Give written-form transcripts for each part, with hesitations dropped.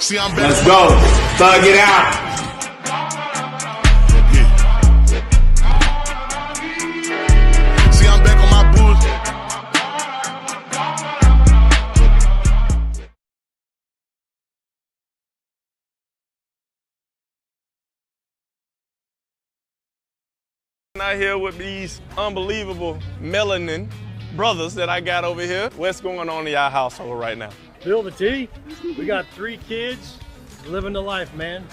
See, I'm back. Let's go. Thug it out. See, I'm back on my bullshit. Out here with these unbelievable melanin brothers that I got over here. What's going on in y'all household right now? Bill the T, we got 3 kids, living the life, man.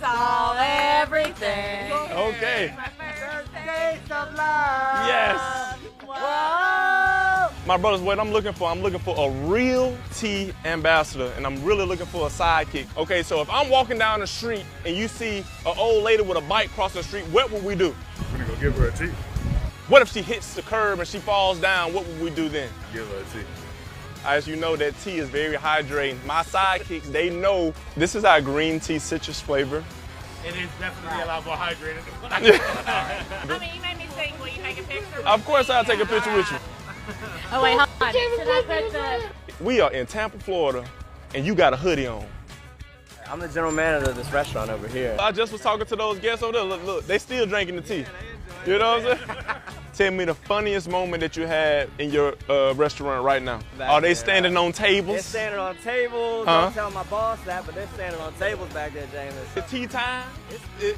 Saw everything. Okay. First taste of love. Yes. Whoa. My brothers, what I'm looking for a real tea ambassador, and I'm really looking for a sidekick. Okay, so if I'm walking down the street and you see an old lady with a bike crossing the street, what would we do? We're gonna go give her a tea. What if she hits the curb and she falls down? What would we do then? Give her a tea. As you know, that tea is very hydrating. My sidekicks, they know this is our green tea citrus flavor. It is definitely a lot more hydrated. I mean, you made me think. Will you take a picture? Of course I'll take a picture with you. Oh, wait, hold on. Should I put the... We are in Tampa, Florida, and you got a hoodie on. I'm the general manager of this restaurant over here. I just was talking to those guests over there. Look, they still drinking the tea. You know what I'm saying? Tell me the funniest moment that you had in your restaurant right now. Are they standing on tables? They're standing on tables. Don't tell my boss that, but they're standing on tables back there, James. The tea time?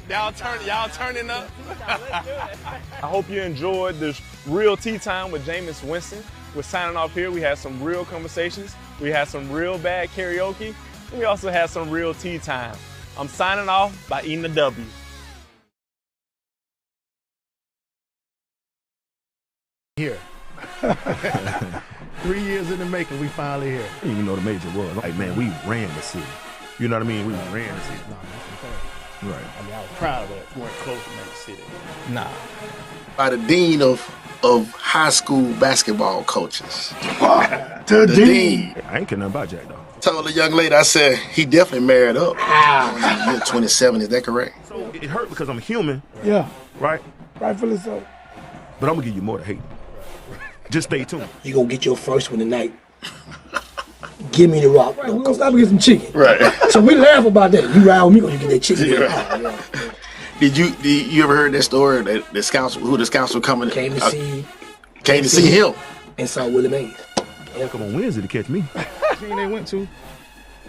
Y'all turning up? Let's do it. I hope you enjoyed this real tea time with Jameis Winston. We're signing off here. We had some real conversations. We had some real bad karaoke. And we also had some real tea time. I'm signing off by eating a W. Here. 3 years in the making, we finally here. I didn't even know the major was. Like, man, we ran the city. You know what I mean? We ran the city. Right. I mean, I was proud of that. We weren't close to that city. Nah. By the dean of high school basketball coaches. The dean. I ain't care nothing about Jack, though. Told the young lady, I said, he definitely married up. You're 27, is that correct? So it hurt because I'm human. Yeah. Right? Rightfully so. But I'm going to give you more to hate. Just stay tuned. You gonna get your first one tonight. Give me the rock. Right, we're gonna stop and get some chicken. Right. So we laugh about that. You ride with me, gonna get that chicken. Yeah, right. Did you ever heard that story that the scouts were coming? Came to see him. And saw Willie Mays. Yeah, come on Wednesday to catch me. Team they went to,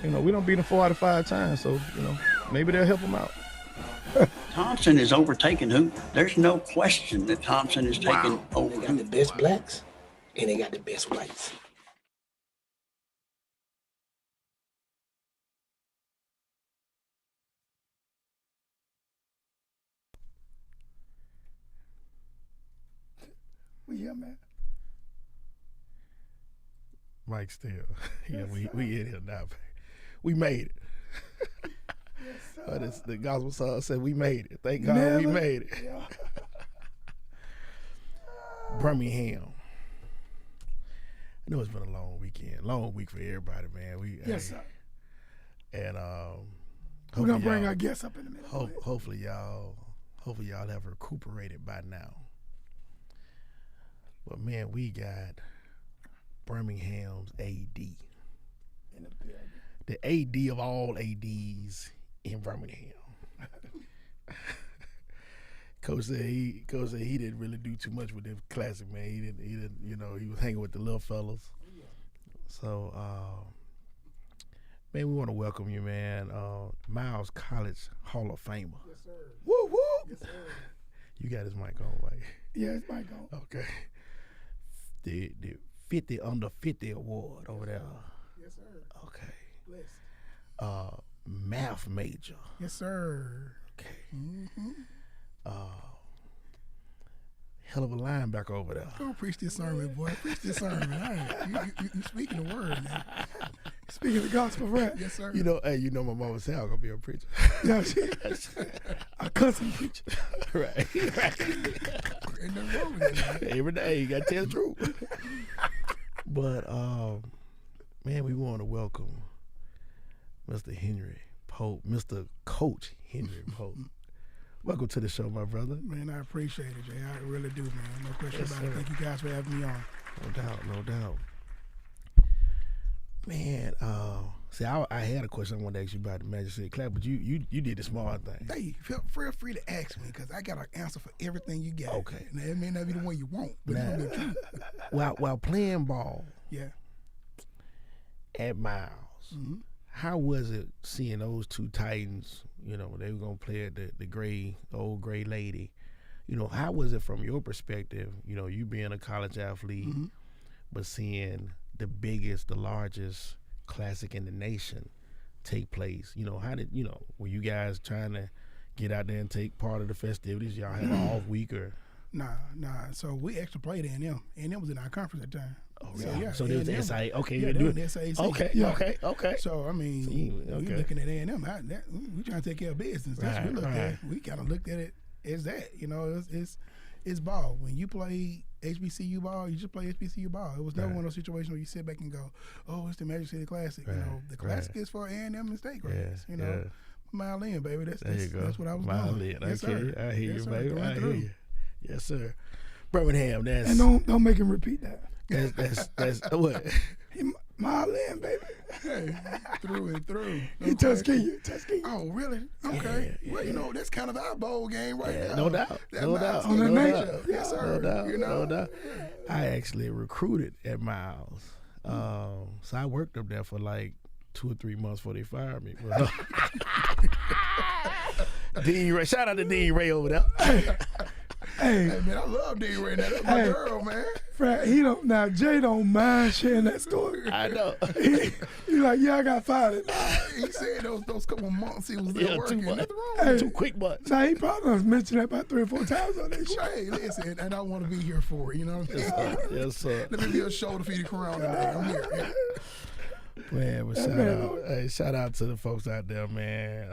we don't beat them 4 out of 5 times, so, maybe they'll help them out. Thompson is overtaking Hoover. There's no question that Thompson is taking over. They got the best blacks, and they got the best whites. We here, man. Mike still. Yeah, we in here now. We made it. The gospel song said we made it. Thank God we made it. Yeah. Birmingham. I know it's been a long weekend. Long week for everybody, man. Yes, sir. And we're gonna bring our guests up in a minute. Hopefully y'all have recuperated by now. But man, we got Birmingham's AD. In the building. The AD of all ADs in Birmingham. Coach said he didn't really do too much with the classic, man. He didn't he was hanging with the little fellas. So man, we want to welcome you, man. Miles College Hall of Famer. Yes, sir. Woo woo. Yes, sir. You got his mic on, right? Yeah, his mic on. Okay. The 50 under 50 award over there. Yes, sir. Okay. Blessed. Math major. Yes, sir. Okay. Mm-hmm. Hell of a linebacker over there. Go preach this sermon, boy. Preach this sermon. You speaking the word, man. Speaking the gospel, right? Yes, sir. My mama said I'm gonna be a preacher. Yeah, a cousin preacher. Right. Ain't nothing wrong with that, man. Every day you gotta tell the truth. But man, we want to welcome Mr. Henry Pope, Mr. Coach Henry Pope. Welcome to the show, my brother. Man, I appreciate it, Jay. I really do, man. No question about it. Thank you guys for having me on. No doubt. Man, See, I had a question I wanted to ask you about the Magic City Classic, but you did the smart thing. Hey, feel free to ask me because I got an answer for everything you got. Okay. Now, it may not be the one you want, but it's gonna be true. While playing ball, Yeah. at Miles, how was it seeing those two Titans? You know, they were gonna play at the old gray lady. You know, how was it from your perspective? You know, you being a college athlete, but seeing the largest classic in the nation take place. You know, were you guys trying to get out there and take part of the festivities? Y'all had an off week or? Nah. So we actually played A&M. A&M was in our conference at the time. Oh, So, yeah. yeah. So there was the SIA. Okay, Yeah, you they do were it. in the SAC. Okay, Yeah. okay. So, I mean, we looking at A&M. We trying to take care of business. That's what we looked at. We kind of looked at it as that. You know, it's ball. When you play HBCU ball, you just play HBCU ball. It was never one of those situations where you sit back and go, oh, it's the Magic City Classic. You know, the Classic is for A&M and state grades. You know, mile in, baby. That's what I was doing. Yes, sir. I hear you, sir. baby. Going I through. hear you. Yes, sir. Birmingham, that's And don't make him repeat that. that's what. Mile in, baby. Hey, through and through. He Tuskegee. Oh, really? Okay. Yeah, well, you know, that's kind of our bowl game right now. No doubt. On the nature. Yes, sir. No doubt. I actually recruited at Miles. So I worked up there for like 2 or 3 months before they fired me. Dean Ray, shout out to Dean Ray over there. Hey, man, I love Dean Ray. That's my girl, man. Fred, Jay don't mind sharing that story. I know. He like, yeah, I got fired. He said those couple months he was there working. Nothing wrong. Hey, 2 quick months. Now, he probably mentioned that about 3 or 4 times on that show. Hey, listen, and I want to be here for it. You know what I'm saying? Yes, sir. Let me be a shoulder for you to crown today. I'm here. Man, but shout out to the folks out there, man.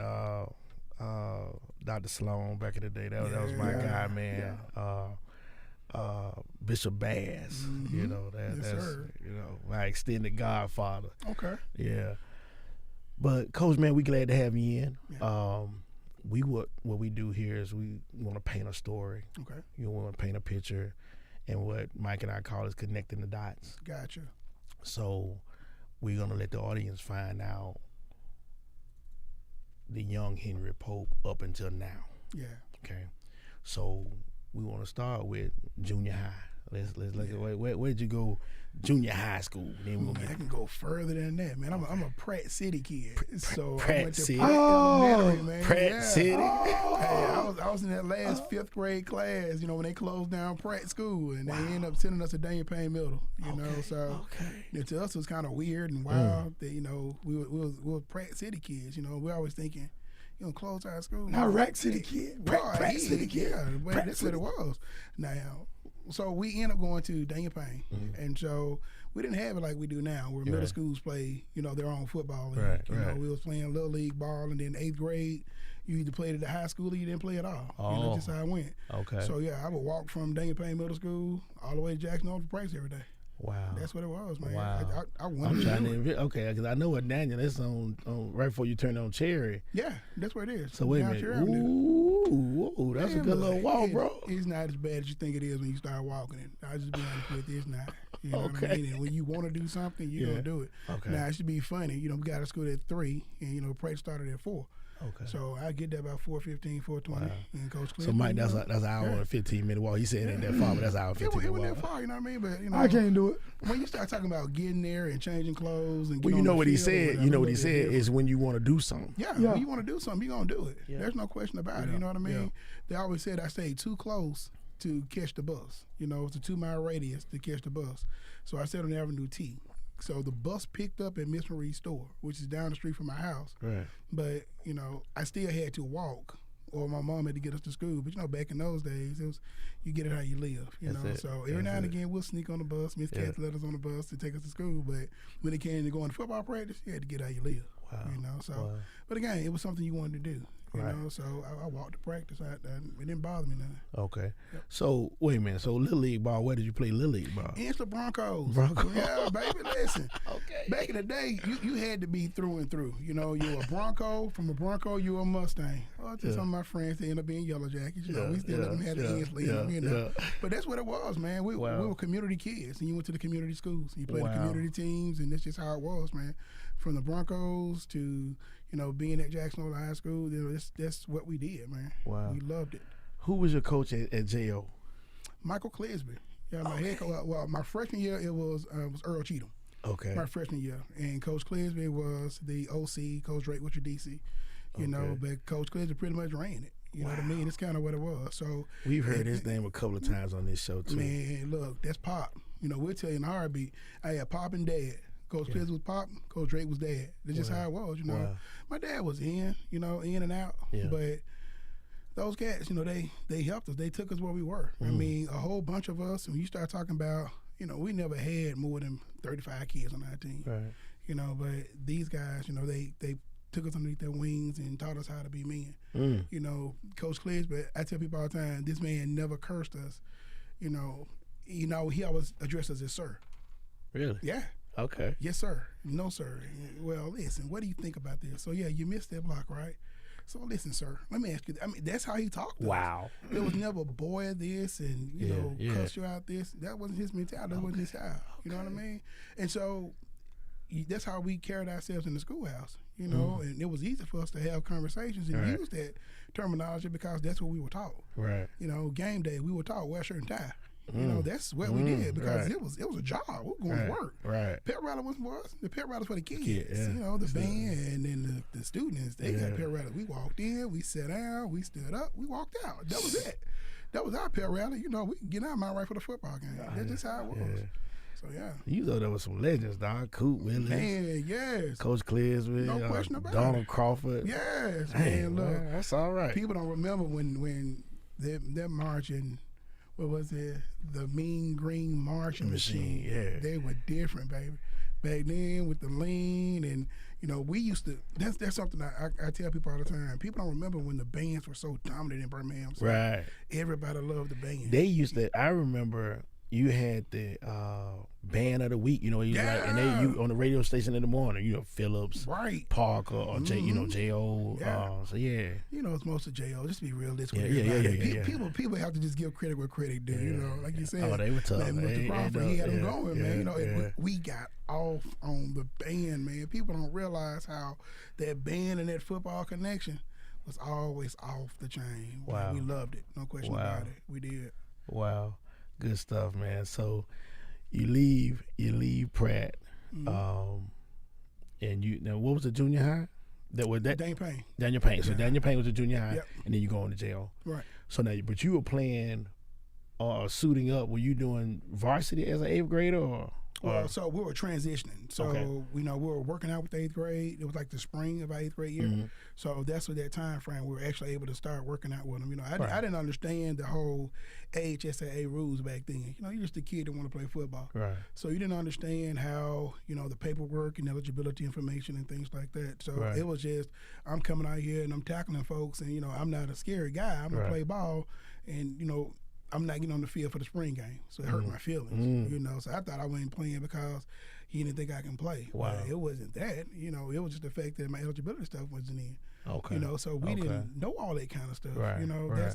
Dr. Sloan back in the day, that was my guy, man. Bishop Bass, you know, that's you know, my extended godfather. Okay. Yeah. But Coach, man, we glad to have you in. Yeah. What we do here is we want to paint a story. Okay. You want to paint a picture, and what Mike and I call is connecting the dots. Gotcha. So we're gonna let the audience find out the young Henry Pope up until now. Yeah. Okay. So we want to start with junior high. Let's look at where did you go? Junior high school. Then we'll I can go further than that, man. I'm a Pratt City kid. So Pratt I went to City. Pratt Elementary, man. Pratt City. Hey, I was in that last 5th grade class, you know, when they closed down Pratt School, and they ended up sending us to Daniel Payne Middle, you know. So to us it was kind of weird and wild that, you know, we were Pratt City kids, you know. We're always thinking, you know, close our school. Not Rack City kid. Pratt City kid. Yeah, but that's what it was. Now, so we ended up going to Daniel Payne, and so we didn't have it like we do now, where middle schools play, you know, their own football league. You know, we was playing little league ball, and then 8th grade, you either played at the high school or you didn't play at all. You know, just how it went. Okay. So yeah, I would walk from Daniel Payne Middle School all the way to Jackson Hole for practice every day. Wow. That's what it was, man. Wow. I wanted to do it. Okay, because I know what Daniel, that's on right before you turn on Cherry. Yeah, that's what it is. So wait a minute. Ooh, that's a good little walk, bro. It's not as bad as you think it is when you start walking it. I'll just be honest with you, it's not. You know what I mean? And when you want to do something, you're going to do it. Okay. Now, it should be funny. You know, we got to school at 3, and, you know, practice started at 4. Okay. So I get there about 4:15, 4:20, and Coach Clinton. So Mike, that's an hour and 15-minute walk. He said it ain't that far, but that's an hour and 15 minute walk. It wasn't that far, you know what I mean? But you know, I can't do it. When you start talking about getting there and changing clothes and Well, you know what he said. You know what he said is when you want to do something. Yeah, when you want to do something, you're gonna do it. Yeah. There's no question about it. You know what I mean? They always said I stayed too close to catch the bus. You know, it's a 2-mile radius to catch the bus. So I stayed on Avenue T. So the bus picked up at Miss Marie's store, which is down the street from my house. Right. But, you know, I still had to walk, or my mom had to get us to school. But, you know, back in those days, it was you get it how you live, you know. So every now and again, we'll sneak on the bus. Miss Katz let us on the bus to take us to school. But when it came to going to football practice, you had to get how you live. Wow. You know, so. But again, it was something you wanted to do. You know, so I walked to practice. It didn't bother me none. Okay. Yep. So wait a minute. So Little League ball. Where did you play Little League ball? Insta Broncos. Yeah, baby. Listen. Okay. Back in the day, you had to be through and through. You know, you were a Bronco. From a Bronco, you were a Mustang. Well, some of my friends they end up being Yellow Jackets. You know, we still let them have the ends lead them. You know, but that's what it was, man. We were community kids, and you went to the community schools. You played the community teams, and that's just how it was, man. From the Broncos to being at Jacksonville High School, that's what we did, man. Wow. We loved it. Who was your coach at JO? Michael Clisby. Yeah, my head coach. Well, my freshman year it was Earl Cheatham. Okay. My freshman year, and Coach Clisby was the OC. Coach Drake was your DC. You know, but Coach Clisby pretty much ran it. You know what I mean? It's kind of what it was. So we've heard his name a couple of times on this show too. Man, look, that's Pop. We'll tell you in a heartbeat. I had Pop and Dad. Coach Clisby was Pop. Coach Drake was Dad. That's just how it was. My dad was in and out. Yeah. But those cats, they helped us. They took us where we were. I mean, a whole bunch of us. When you start talking about, we never had more than 35 kids on our team. Right. But these guys, they took us underneath their wings and taught us how to be men. Coach Clisby, I tell people all the time, this man never cursed us. He always addressed us as sir. Really? Yeah. Okay. Yes, sir. No, sir. Well, listen, what do you think about this? So, yeah, you missed that block, right? So, listen, sir, let me ask you, that's how he talked to us. It was never boy this and, cuss you out this. That wasn't his mentality. That wasn't his style. You know what I mean? And so that's how we carried ourselves in the schoolhouse, and it was easy for us to have conversations and use that terminology because that's what we were taught. Right. Game day, we were taught wear shirt and tie. That's what we did because it was a job. We were going to work. Right. Pep rally wasn't for us. The pep rally was for the kids. The band and then the students. They got pep rally. We walked in, we sat down, we stood up, we walked out. That was it. That was our pep rally. We get our mind right for the football game. That's just how it was. Yeah. So yeah. There was some legends, dog. Coop Willis. Man, yes. Coach Clisby. No question about Donald Crawford. Yes, man. Look, that's all right. People don't remember when they're marching. What was it? The Mean Green Marching Machine. Yeah. They were different, baby. Back then with the lean and, we used to, that's something I tell people all the time. People don't remember when the bands were so dominant in Birmingham. So right. Everybody loved the band. They used to, I remember you had the band of the week, you on the radio station in the morning, Phillips, right, Parker, or J.O. So yeah, it's most of J.O. Just to be realistic. Yeah. People have to just give credit where credit due. Like you said, they were tough. Man, Mr. Crawford, he had them going, man. We got off on the band, man. People don't realize how that band and that football connection was always off the chain. Wow, we loved it, no question about it. We did. Wow. Good stuff, man. So you leave Pratt, and now what was the junior high? Daniel Payne. Daniel Payne. So Daniel Payne was the junior high, and then you go on to jail. Right. So now, but you were playing, suiting up. Were you doing varsity as an 8th grader, or? Well, so we were transitioning. So, we were working out with the 8th grade. It was like the spring of our 8th grade year. Mm-hmm. So that's what that time frame we were actually able to start working out with them. I didn't understand the whole AHSAA rules back then. You're just a kid that want to play football. Right. So you didn't understand how, the paperwork and eligibility information and things like that. So it was just, I'm coming out here and I'm tackling folks and, I'm not a scary guy. I'm going to play ball and, I'm not getting on the field for the spring game, so it hurt my feelings, So I thought I wasn't playing because he didn't think I can play. Wow. But it wasn't that, it was just the fact that my eligibility stuff wasn't in. Okay. So we didn't know all that kind of stuff. Right.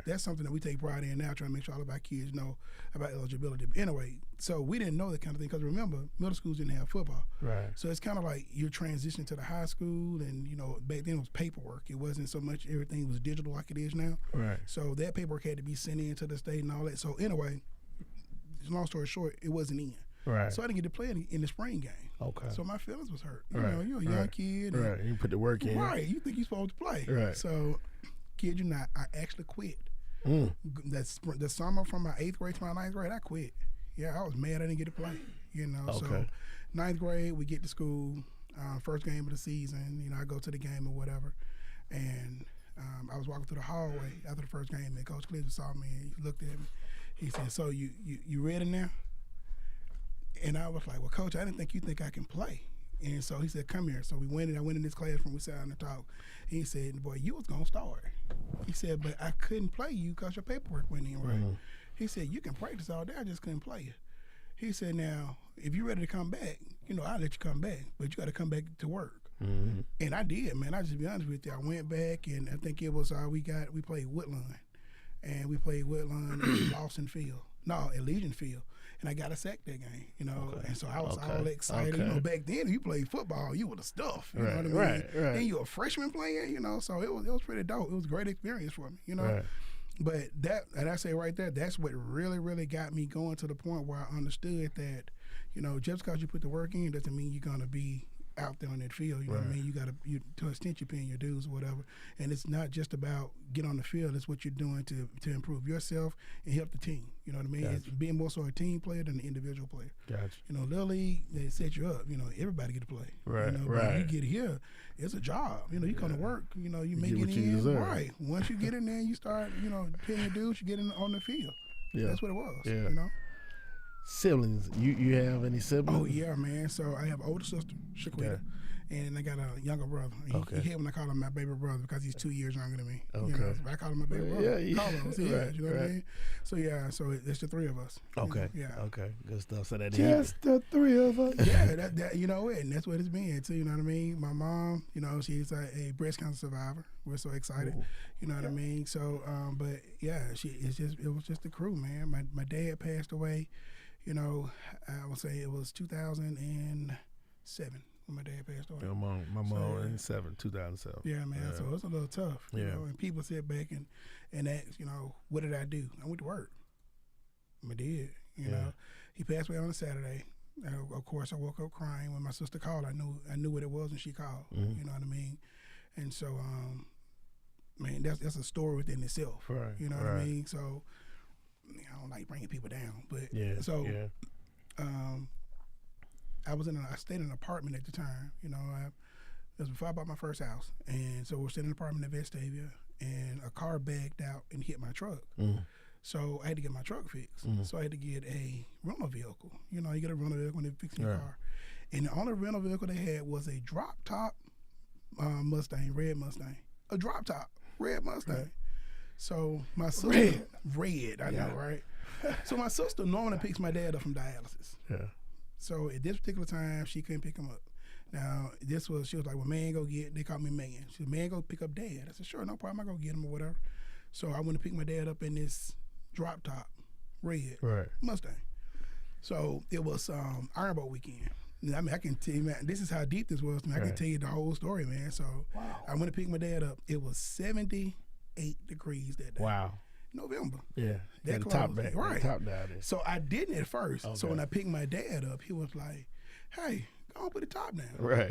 That's something that we take pride in now, trying to make sure all of our kids know about eligibility. But anyway, so we didn't know that kind of thing because remember, middle schools didn't have football. Right. So it's kind of like you're transitioning to the high school, and back then it was paperwork. It wasn't so much everything was digital like it is now. Right. So that paperwork had to be sent in to the state and all that. So anyway, long story short, it wasn't in. Right. So I didn't get to play in the spring game. Okay. So my feelings was hurt. You're a young kid. Right. You put the work in. Right. You think you're supposed to play. Right. So, kid you not, I actually quit. The summer from my 8th grade to my 9th grade, I quit. Yeah, I was mad I didn't get to play. Okay. So 9th grade, we get to school, first game of the season. I go to the game or whatever, and I was walking through the hallway after the first game, and Coach Clisby saw me and he looked at me. He said, "So you ready now?" And I was like, "Well, Coach, I didn't think you think I can play." And so he said, come here. So we went in. I went in this classroom. We sat down and talked. And he said, boy, you was going to start. He said, but I couldn't play you because your paperwork went in right. He said, you can practice all day. I just couldn't play you. He said, now, if you're ready to come back, I'll let you come back. But you got to come back to work. And I did, man. I just be honest with you. I went back, and I think it was we played Woodlawn. And we played Woodlawn in Lawson Field. No, at Legion Field. And I got a sack that game, And so I was all excited. Back then, if you played football, you were the stuff. You know what I mean? Right. And you were a freshman playing, So it was pretty dope. It was a great experience for me, Right. But and I say right there, that's what really, really got me going to the point where I understood that, just because you put the work in doesn't mean you're going to be out there on that field. You know what I mean? You got to an extent you're paying your dues or whatever. And it's not just about get on the field. It's what you're doing to improve yourself and help the team. You know what I mean? Gotcha. It's being more so a team player than an individual player. Gotcha. Little league, they set you up. Everybody get to play. Right. But when you get here, it's a job. You come to work. You make get it what you in. deserve. Right. Once you get in there, you start. Paying your dues. You get in on the field. Yeah. That's what it was. Yeah. Siblings. You have any siblings? Oh yeah, man. So I have an older sister, Shaquita. Okay. And I got a younger brother. He hit when I call him my baby brother because he's 2 years younger than me. Okay. So I call him my baby brother. Yeah. Carlos, you know what I mean? So it's the three of us. Okay. Yeah. Okay. Good stuff. So that just the three of us. Yeah, that and that's what it's been too. You know what I mean? My mom, she's a breast cancer survivor. We're so excited. Ooh. You know what I mean? So, but yeah, it was just the crew, man. My dad passed away. I would say it was 2007. When my dad passed away. My mom in 2007. Yeah, man. Yeah. So it's a little tough. You know, and people sit back and ask, what did I do? I went to work. I did. You know, he passed away on a Saturday. Of course, I woke up crying when my sister called. I knew what it was when she called. You know what I mean? And so, man, that's a story within itself. Right. You know what I mean? So I don't like bringing people down, but I stayed in an apartment at the time. It was before I bought my first house, and so we're staying in an apartment in Vestavia, and a car backed out and hit my truck. So I had to get my truck fixed. So I had to get a rental vehicle. You get a rental vehicle when they're fixing your car, and the only rental vehicle they had was a drop top Mustang, red Mustang, a drop top red Mustang. Right. So my sister, red, I know, right? So my sister normally picks my dad up from dialysis. Yeah. So at this particular time, she couldn't pick him up. Now, she was like, well, man, they called me man. She said, man, go pick up dad. I said, sure, no problem, I'll go get him or whatever. So I went to pick my dad up in this drop top, red Mustang. So it was Iron Bowl weekend. I mean, I can tell you, man, this is how deep this was. I can tell you the whole story, man. So I went to pick my dad up. It was 78 degrees that day. Wow. November. Yeah. That close. Top back. Right. Top down there. So I didn't at first. Okay. So when I picked my dad up, he was like, hey, go on, put the top down. Right.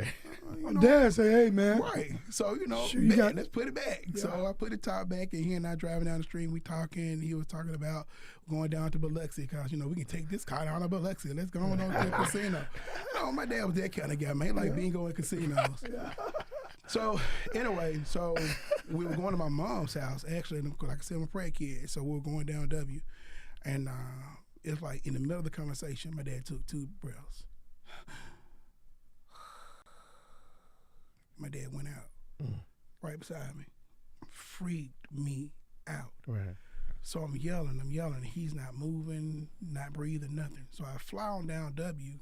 Dad say, hey, man. Right. So, let's put it back. Yeah. So I put the top back, and he and I driving down the street, we talking. He was talking about going down to Biloxi because, we can take this car down to Biloxi. Let's go on to the casino. My dad was that kind of guy, man. He like bingo and casinos. So anyway, we were going to my mom's house, actually, because like I said, I'm a prayer kid. So we were going down W, and it's like in the middle of the conversation, my dad took 2 breaths. My dad went out right beside me, freaked me out. Right. So I'm yelling, he's not moving, not breathing, nothing. So I fly on down W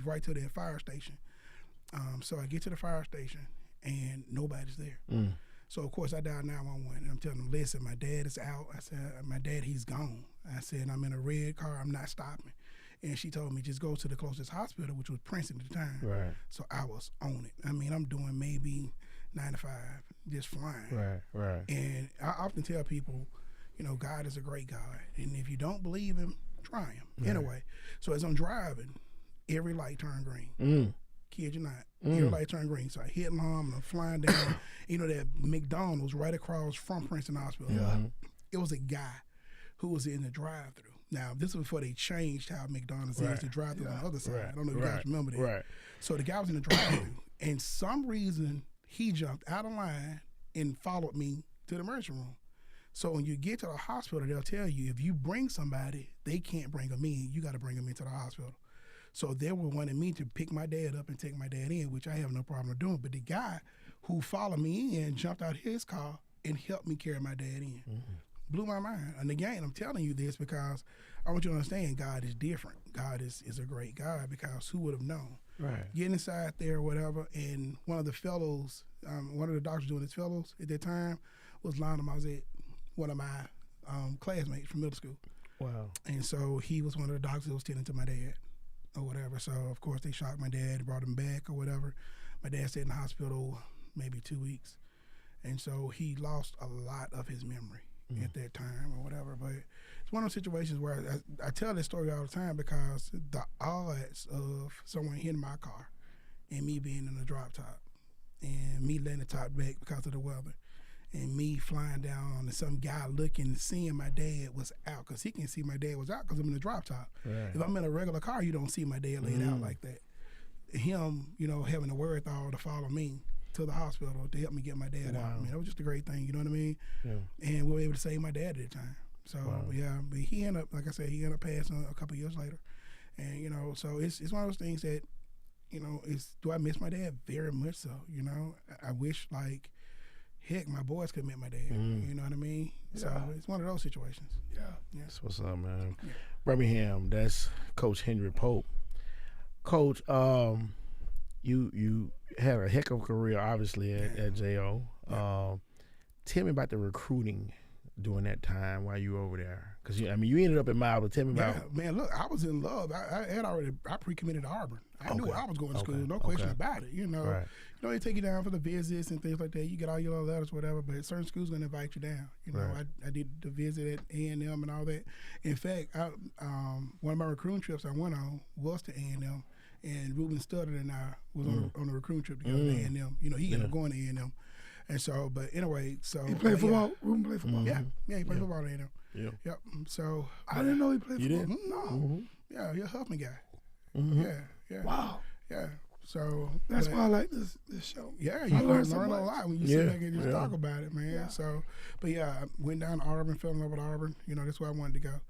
right to the fire station. So I get to the fire station, and nobody's there. So, of course, I dialed 911, and I'm telling them, listen, my dad is out. I said, my dad, he's gone. I said, I'm in a red car. I'm not stopping. And she told me, just go to the closest hospital, which was Princeton at the time. Right. So I was on it. I mean, I'm doing maybe 9 to 5, just flying. Right. And I often tell people, God is a great God. And if you don't believe him, try him. Right. Anyway, so as I'm driving, every light turned green. Kid you not. Every light turned green. So I hit alarm and I'm flying down. That McDonald's right across from Princeton Hospital. Yeah. It was a guy who was in the drive-thru. Now, this was before they changed how McDonald's is the drive-thru on the other side. I don't know if you guys remember that. Right. So the guy was in the drive-thru, and some reason he jumped out of line and followed me to the emergency room. So when you get to the hospital, they'll tell you if you bring somebody, they can't bring them in. You got to bring them into the hospital. So they were wanting me to pick my dad up and take my dad in, which I have no problem doing. But the guy who followed me in jumped out his car and helped me carry my dad in. Blew my mind. And again, I'm telling you this because I want you to understand God is different. God is a great God, because who would have known? Right. Getting inside there or whatever, and one of the fellows, one of the doctors doing his fellows at that time was Lionel Mazet, one of my classmates from middle school. Wow. And so he was one of the doctors that was tending to my dad or whatever. So, of course, they shocked my dad, brought him back or whatever. My dad stayed in the hospital maybe 2 weeks. And so he lost a lot of his memory at that time or whatever. But it's one of those situations where I tell this story all the time, because the odds of someone hitting my car and me being in a drop top and me letting the top back because of the weather, and me flying down and some guy looking and seeing my dad was out, because he can see my dad was out because I'm in a drop top. Right. If I'm in a regular car, you don't see my dad laid out like that. Him, having the wherewithal to follow me to the hospital to help me get my dad out. I mean, that was just a great thing, you know what I mean? Yeah. And we were able to save my dad at the time. So, yeah, but he ended up, like I said, he ended up passing a couple of years later. And, so it's one of those things that, do I miss my dad? Very much so, I wish, like, heck, my boys could meet my dad. You know what I mean? Yeah. So it's one of those situations. Yeah. That's what's up, man. Yeah. Birmingham, that's Coach Henry Pope. Coach, you had a heck of a career, obviously, at JO. Yeah. Tell me about the recruiting during that time while you were over there. Because, you ended up at Miles, but tell me about... Yeah, man, look, I was in love. I pre-committed to Auburn. I knew I was going to school, no question about it, Right. They take you down for the visits and things like that. You get all your letters, whatever, but certain schools going to invite you down. Right. I did the visit at A&M and all that. In fact, one of my recruiting trips I went on was to A&M, and Ruben Studdard and I was on a recruiting trip together to A&M. He ended up going to A&M. And so, but anyway, so... He played football? Ruben played football? Yeah, he played football at A&M. Yeah. Yep. So... I didn't know he played football. You didn't? No. Yeah, he's a Huffman guy. Yeah. Wow. Yeah. So that's why I like this show. Yeah, you learn a lot when you sit back and just talk about it, man. Yeah. So, but yeah, I went down to Auburn, fell in love with Auburn. That's where I wanted to go.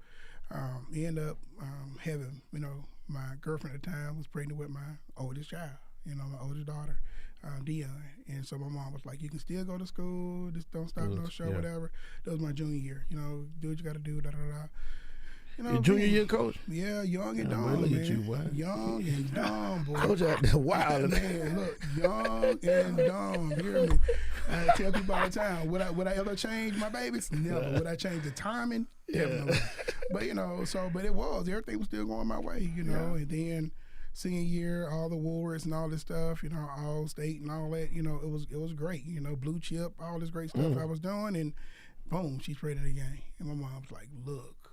Ended up having, my girlfriend at the time was pregnant with my oldest child. My oldest daughter, Dion. And so my mom was like, "You can still go to school. Just don't stop no show, whatever." That was my junior year. Do what you got to do. Da da da. Your junior year, Coach? Yeah, young and dumb, look man. at you, boy. Young and dumb, boy. Coach out there wild. Man, look, young and dumb. You hear me? I tell people all the time, would I ever change my babies? Never. Would I change the timing? Definitely. But, but it was. Everything was still going my way, And then senior year, all the awards and all this stuff, all state and all that, it was great. Blue chip, all this great stuff I was doing. And boom, she's pregnant again. And my mom's like, "Look,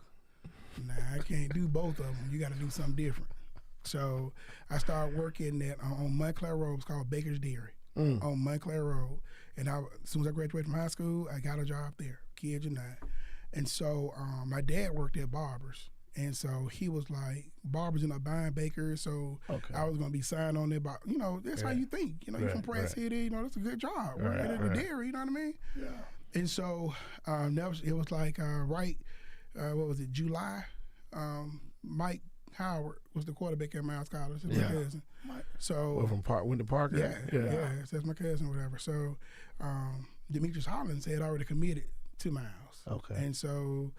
nah, I can't do both of them. You got to do something different." So I started working on Montclair Road. It's called Baker's Dairy on Montclair Road. And as soon as I graduated from high school, I got a job there, kid or not. And so my dad worked at Barbers. And so he was like, Barbers ended up buying Baker's. So I was going to be signed on there. But, that's how you think. You're from Pratt City. That's a good job. Working at the dairy, you know what I mean? Yeah. And so it was like what was it, July? Mike Howard was the quarterback at Miles College. That's my cousin. So went to Parker? Yeah, that's my cousin or whatever. So Demetrius Hollins had already committed to Miles. Okay. And so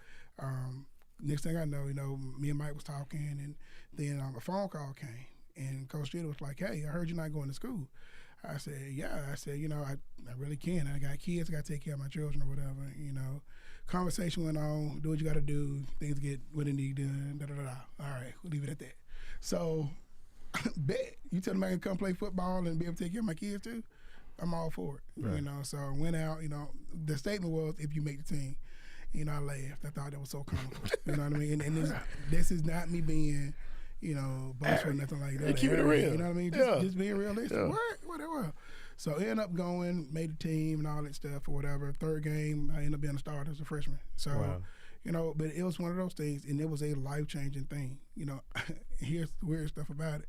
next thing I know, me and Mike was talking, and then a phone call came, and Coach Streeter was like, "Hey, I heard you're not going to school." I said, "Yeah." I said, I really can. I got kids. I got to take care of my children or whatever, Conversation went on. Do what you got to do. Things get what they need done. Da da da. All right, we'll leave it at that. So, bet you tell me I can come play football and be able to take care of my kids too. I'm all for it. Right. So I went out. The statement was, "If you make the team." I laughed. I thought that was so comical. You know what I mean? And this is not me being, boastful or nothing like that. Keep it real. You know what I mean? Just being realistic. Yeah. Whatever. So I ended up going, made the team and all that stuff or whatever. Third game, I ended up being a starter as a freshman. So, but it was one of those things, and it was a life-changing thing. Here's the weird stuff about it.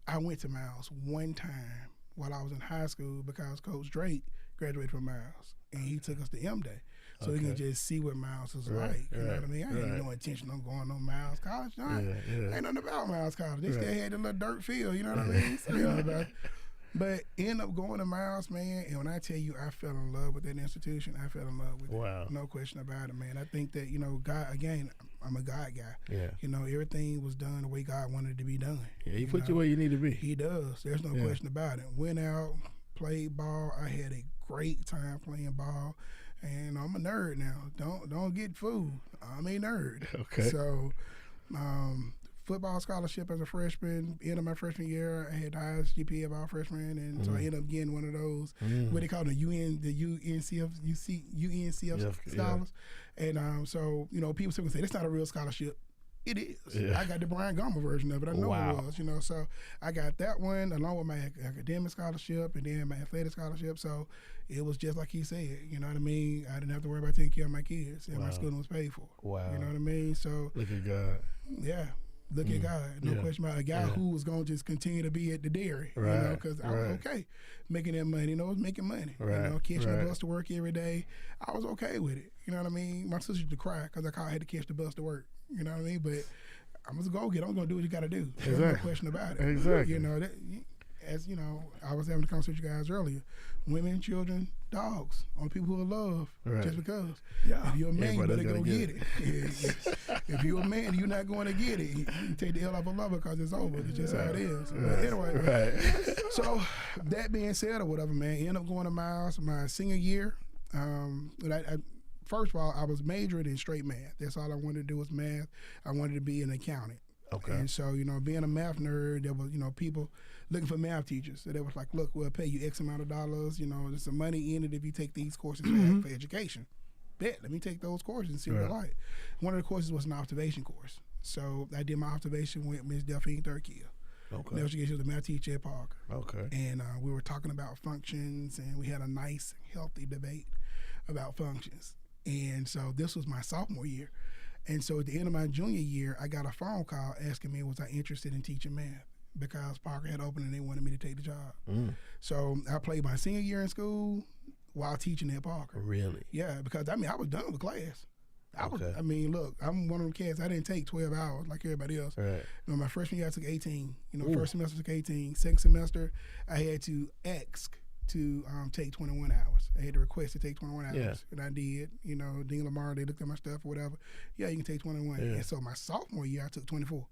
I went to Miles one time while I was in high school because Coach Drake graduated from Miles, and he took us to M-Day. so we can just see what Miles was like. You know what I mean? I ain't no intention on going on Miles College. Ain't nothing about Miles College. They still had the little dirt field. You know what I mean? So, but end up going to Miles, man, and when I tell you I fell in love with that institution, I fell in love with it. No question about it, man. I think that, God, again, I'm a God guy. Yeah. Everything was done the way God wanted it to be done. Yeah, he put you where you need to be. He does. There's no question about it. Went out, played ball. I had a great time playing ball. And I'm a nerd now. Don't get fooled. I'm a nerd. Okay. So, football scholarship as a freshman. End of my freshman year, I had the highest GPA of all freshmen, and so I ended up getting one of those what they call the UNCF scholars. And so people simply say that's not a real scholarship. It is. Yeah. I got the Brian Goma version of it. I know it was. So I got that one along with my academic scholarship and then my athletic scholarship. So it was just like he said. You know what I mean? I didn't have to worry about taking care of my kids, and my schooling was paid for. Wow. You know what I mean? So look at God. Yeah. Look at God. No question about it. A guy who was going to just continue to be at the dairy, because I was okay making that money. I was making money. Catching the bus to work every day. I was okay with it. You know what I mean? My sister used to cry because I had to catch the bus to work. You know what I mean? But I'm just go get. I'm going to do what you got to do. There's no question about it. Exactly. As I was having a conversation with you guys earlier. Women, children, dogs, only people who are loved just because. Yeah. If you're a man, you better go get it. If you're a man, you're not going to get it. You can take the L off a lover because it's over. It's just how it is. But anyway, so that being said or whatever, man, ended up going to Miles my senior year. First of all, I was majoring in straight math. That's all I wanted to do was math. I wanted to be an accountant. Okay. And so, being a math nerd, there was, people looking for math teachers. So they was like, look, we'll pay you X amount of dollars. There's some money in it if you take these courses for education. Let me take those courses and see what I like. One of the courses was an observation course. So I did my observation with Ms. Delphine Thurkill. Okay. Never forget, she was a math teacher at Parker. Okay. And we were talking about functions, and we had a nice, healthy debate about functions. And so this was my sophomore year. And so at the end of my junior year, I got a phone call asking me was I interested in teaching math because Parker had opened and they wanted me to take the job. So I played my senior year in school while teaching at Parker. Really? Yeah, because I was done with class. Look, I'm one of them kids. I didn't take 12 hours like everybody else. Right. My freshman year, I took 18. First semester I took 18. Second semester, I had to ask to take 21 hours. I had to request to take 21 hours, and I did. Dean Lamar, they looked at my stuff or whatever. Yeah, you can take 21. Yeah. And so my sophomore year, I took 24.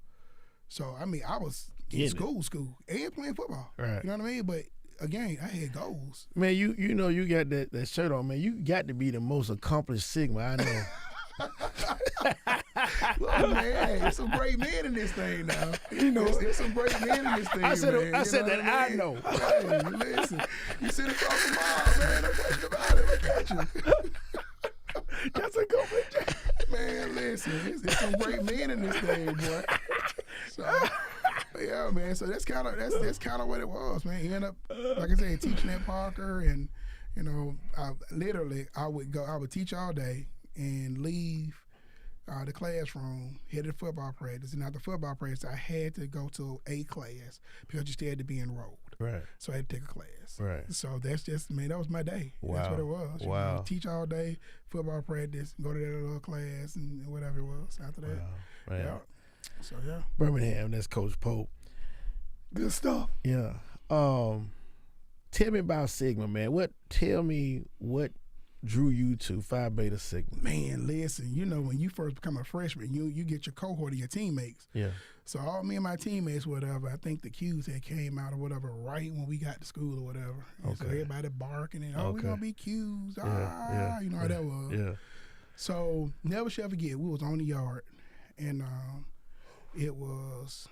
So, I was in school, and playing football. Right. You know what I mean? But, again, I had goals. Man, you got that shirt on, man. You got to be the most accomplished Sigma I know. Look, man, there's some great men in this thing now. There's some great men in this thing. I said that I know. Hey, listen, you sit across the mile, man. No question about it. Look at you. That's a good picture. Man, listen, there's some great men in this thing, boy. So, yeah, man. So that's kind of what it was, man. He ended up, like I said, teaching at Parker, and I would teach all day and leave the classroom, head to football practice. And after football practice, I had to go to a class because you still had to be enrolled. Right. So I had to take a class. Right. So that's just, man, that was my day. Wow. That's what it was. Wow. Teach all day, football practice, go to that little class, and whatever it was after that. Wow. Man. Yeah. So, yeah. Birmingham, that's Coach Pope. Good stuff. Yeah. Tell me about Sigma, man. Tell me what drew you to Phi Beta Sigma? Man, listen, when you first become a freshman, you get your cohort of your teammates. Yeah. So all me and my teammates, whatever, I think the cues had came out or whatever right when we got to school or whatever. And so everybody barking and, we're going to be cues. You know how that was. Yeah. So never shall forget, we was on the yard, and it was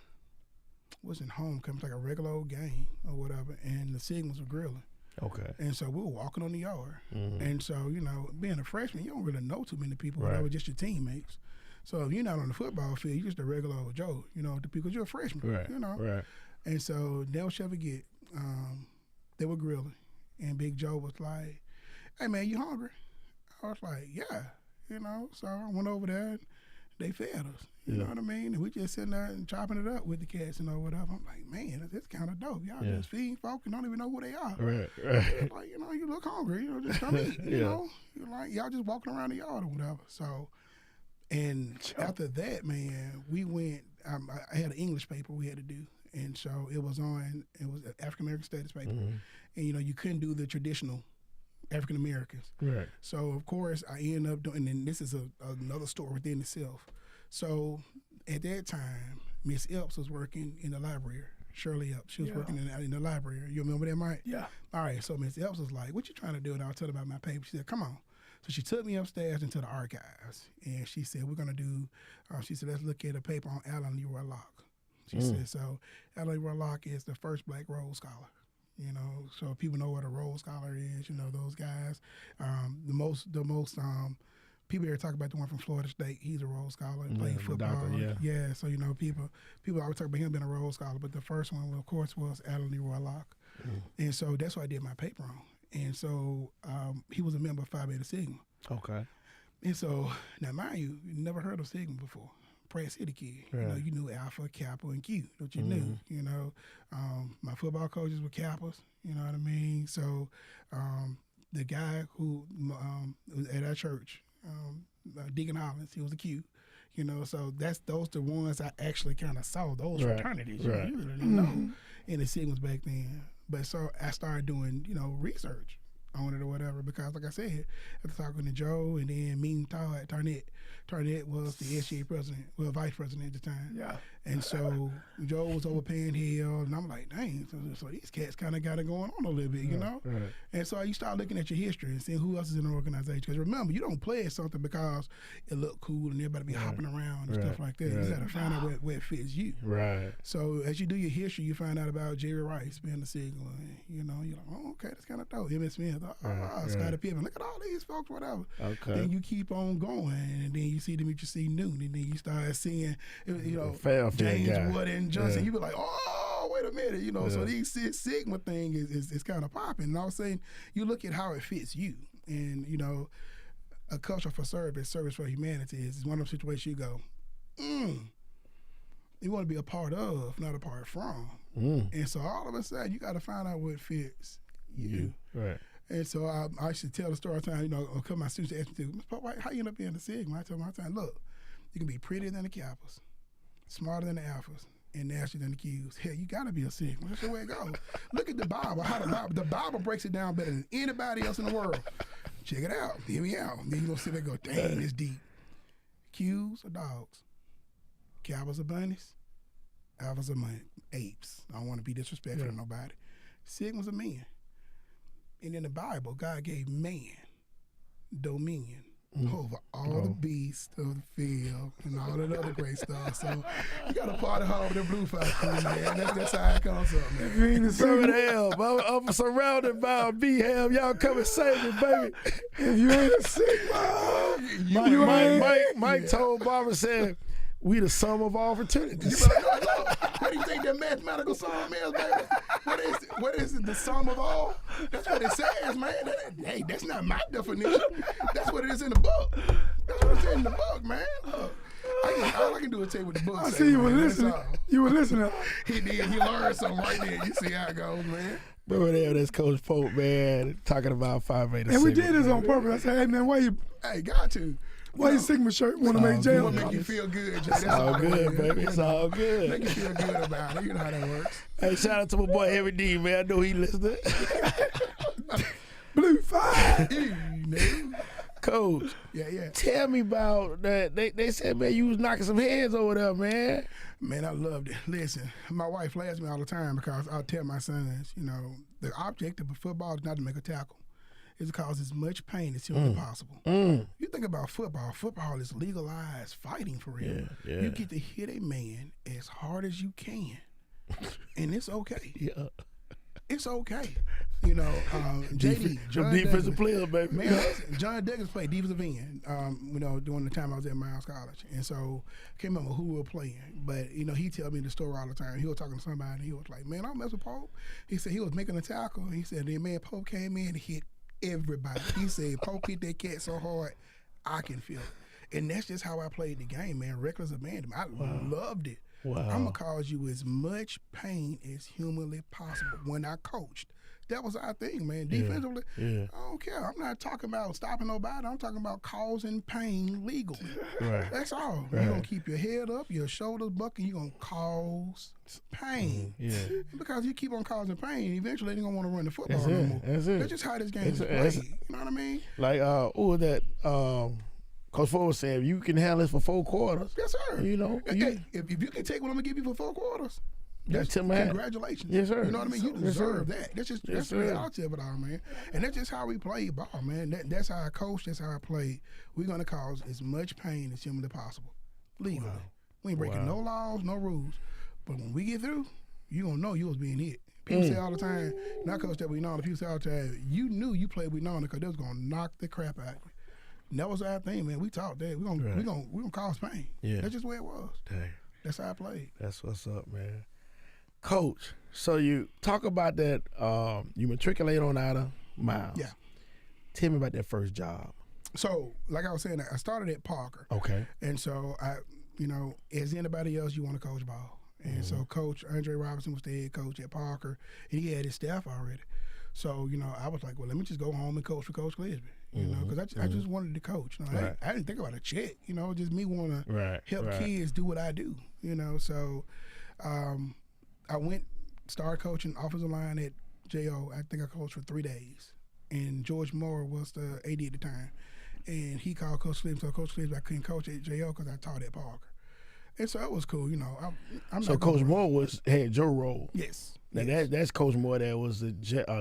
wasn't homecoming, like a regular old game or whatever, and the Sigmas were grilling. Okay. And so we were walking on the yard. Mm-hmm. And so, being a freshman, you don't really know too many people. That were just your teammates. So if you're not on the football field, you're just a regular old Joe, because you're a freshman. Right. Right. And so never shall forget, they were grilling. And Big Joe was like, hey, man, you hungry? I was like, yeah. So I went over there, They fed us. You know what I mean? And we just sitting there and chopping it up with the cats, whatever. I'm like, man, this kind of dope. Y'all just feeding folk and don't even know who they are. Right. Like, you look hungry, just come eat, you know? You're like, y'all just walking around the yard or whatever. So, and after that, man, we went, I had an English paper we had to do. And so it was African American Studies paper. And, you couldn't do the traditional African Americans. Right. So, of course, I ended up doing, and this is another story within itself. So, at that time, Miss Epps was working in the library. Shirley Epps. She was working in the library. You remember that, Mike? Yeah. All right. So, Miss Epps was like, what you trying to do? And I was telling her about my paper. She said, come on. So, she took me upstairs into the archives. And she said, we're going to do, she said, let's look at a paper on Alan Leroy Locke. She said, so Alan Leroy Locke is the first Black Rhodes Scholar. So people know what a Rhodes Scholar is. Those guys. The most people here talk about the one from Florida State. He's a Rhodes Scholar. Played football. Doctor, So people always talk about him being a Rhodes Scholar. But the first one, of course, was Alan Leroy Locke. And so that's what I did my paper on. And so he was a member of Phi Beta Sigma. Okay. And so now, mind you never heard of Sigma before. Pratt City kid. Right. You knew Alpha, Kappa, and Q. What you knew. My football coaches were Kappas. You know what I mean? So the guy who was at our church, Deacon Hollins, he was a Q. So those the ones I actually kind of saw, those fraternities. You really didn't know in the Sigmas back then. But so I started doing, research on it or whatever, because like I said, after talking to Joe and then meeting Todd Tarnett was the SGA president, vice president at the time. Yeah. And so Joe was over Panhandle, and I'm like, dang, so these cats kind of got it going on a little bit, you know? Right. And so you start looking at your history and seeing who else is in the organization. Because remember, you don't play at something because it looked cool and everybody be hopping around and stuff like that. You got to find out where it fits you. Right. So as you do your history, you find out about Jerry Rice being the Sigma. And, you're like, oh, okay, that's kind of dope. Emmett Smith, Scottie Pippen, look at all these folks, whatever. Okay. Then you keep on going, and then you see Demetri Newton, and then you start seeing, James Wood and Johnson. You be like, oh, wait a minute, so these Six Sigma thing is kind of popping. And all of a sudden, you look at how it fits you. And, a culture for service for humanity is one of those situations you go, you want to be a part of, not a part from. And so all of a sudden, you got to find out what fits you. Right. And so I used to tell the story all the time, a couple of my students ask me, Mr. Pope, how you end up being the Sigma? I tell them all the time, look, you can be prettier than the Kappas, smarter than the Alphas, and nastier than the Qs. Hell, you got to be a Sigma. That's the way it goes. Look at the Bible, the Bible breaks it down better than anybody else in the world. Check it out. Hear me out. Then you're going to sit there and go, dang, it's deep. Qs are dogs. Kappas are bunnies. Alphas are apes. I don't want to be disrespectful to nobody. Sigmas are men. And in the Bible, God gave man dominion over all the beasts of the field and all that other great stuff. So you got to party hard with the Blue Fox crew, man. That's how it comes up, man. You ain't I'm surrounded by a B-Ham. Y'all come and save me, baby. If you ain't a Sigma, Mike told Barbara, said, we the sum of all fraternities. What do you think that mathematical sum is, baby? What is it, the sum of all? That's what it says, man. Hey, that's not my definition. That's what it is in the book. That's what it's in the book, man. Look, all I can do is tell you what the book says. I see you were listening. You were listening. He did. He learned something right there. You see how it goes, man. Remember there, that's Coach Pope, man, talking about Phi Beta Sigma. And we did this on purpose. I said, hey, man, why you... Hey, got to. Why your Sigma shirt want to make jail? Want to make you feel good, Jay. It's all good, baby. It's all good. Make you feel good about it. You know how that works. Hey, shout out to my boy Heavy D, man. I know he listening. Blue 5. Coach. Yeah. Tell me about that. They said, man, you was knocking some heads over there, man. Man, I loved it. Listen, my wife laughs at me all the time because I'll tell my sons, the object of football is not to make a tackle. It's to cause as much pain as humanly possible. You think about football. Football is legalized fighting for real. Yeah. You get to hit a man as hard as you can, and it's okay. Yeah. It's okay. JD, John defensive player, baby. Man, John Douglas played defensive end, during the time I was at Miles College. And so I can't remember who we were playing, but, he tell me the story all the time. He was talking to somebody, and he was like, man, I don't mess with Pope. He said he was making a tackle. He said, then, man, Pope came in and hit everybody. He said, Pope hit that cat so hard, I can feel it. And that's just how I played the game, man. Reckless abandon. I loved it. Wow. I'm going to cause you as much pain as humanly possible. When I coached, that was our thing, man. Defensively, I don't care. I'm not talking about stopping nobody. I'm talking about causing pain legally. Right. That's all. Right. You're going to keep your head up, your shoulders bucking. You're going to cause pain. Because you keep on causing pain, eventually they're going to want to run the football no more. That's just how this game is played. You know what I mean? Like, Coach Ford said, you can handle this for 4 quarters. Yes, sir. You know, if you can take what I'm going to give you for 4 quarters, that's congratulations. Yes, sir. You know what I mean? You deserve that. That's just that's the sir. reality of it all, man. And that's just how we play ball, man. That's how I coach. That's how I play. We're going to cause as much pain as humanly possible, legally. We ain't breaking no laws, no rules. But when we get through, you going to know you was being hit. People say all the time, not coach that we know, people say all the time, you knew you played with Nona because they was going to knock the crap out of you. And that was our thing, man. We taught that. We're gonna cause pain. Yeah. That's just where it was. Dang. That's how I played. That's what's up, man. Coach, so you talk about that, you matriculate on out of Miles. Yeah. Tell me about that first job. So, like I was saying, I started at Parker. Okay. And so, as anybody else, you want to coach ball. And so Coach Andre Robinson was the head coach at Parker, and he had his staff already. So, I was like, well, let me just go home and coach for Coach Clisby, because I just wanted to coach. I didn't think about a check, just me want to help kids do what I do, So I started coaching offensive line at J.O. I think I coached for 3 days. And George Moore was the AD at the time. And he called Coach Clisby, so Coach Clisby, I couldn't coach at J.O. because I taught at Parker. And so it was cool, I'm so Coach Moore had Joe Roll. Yes. Now that's Coach Moore. That was the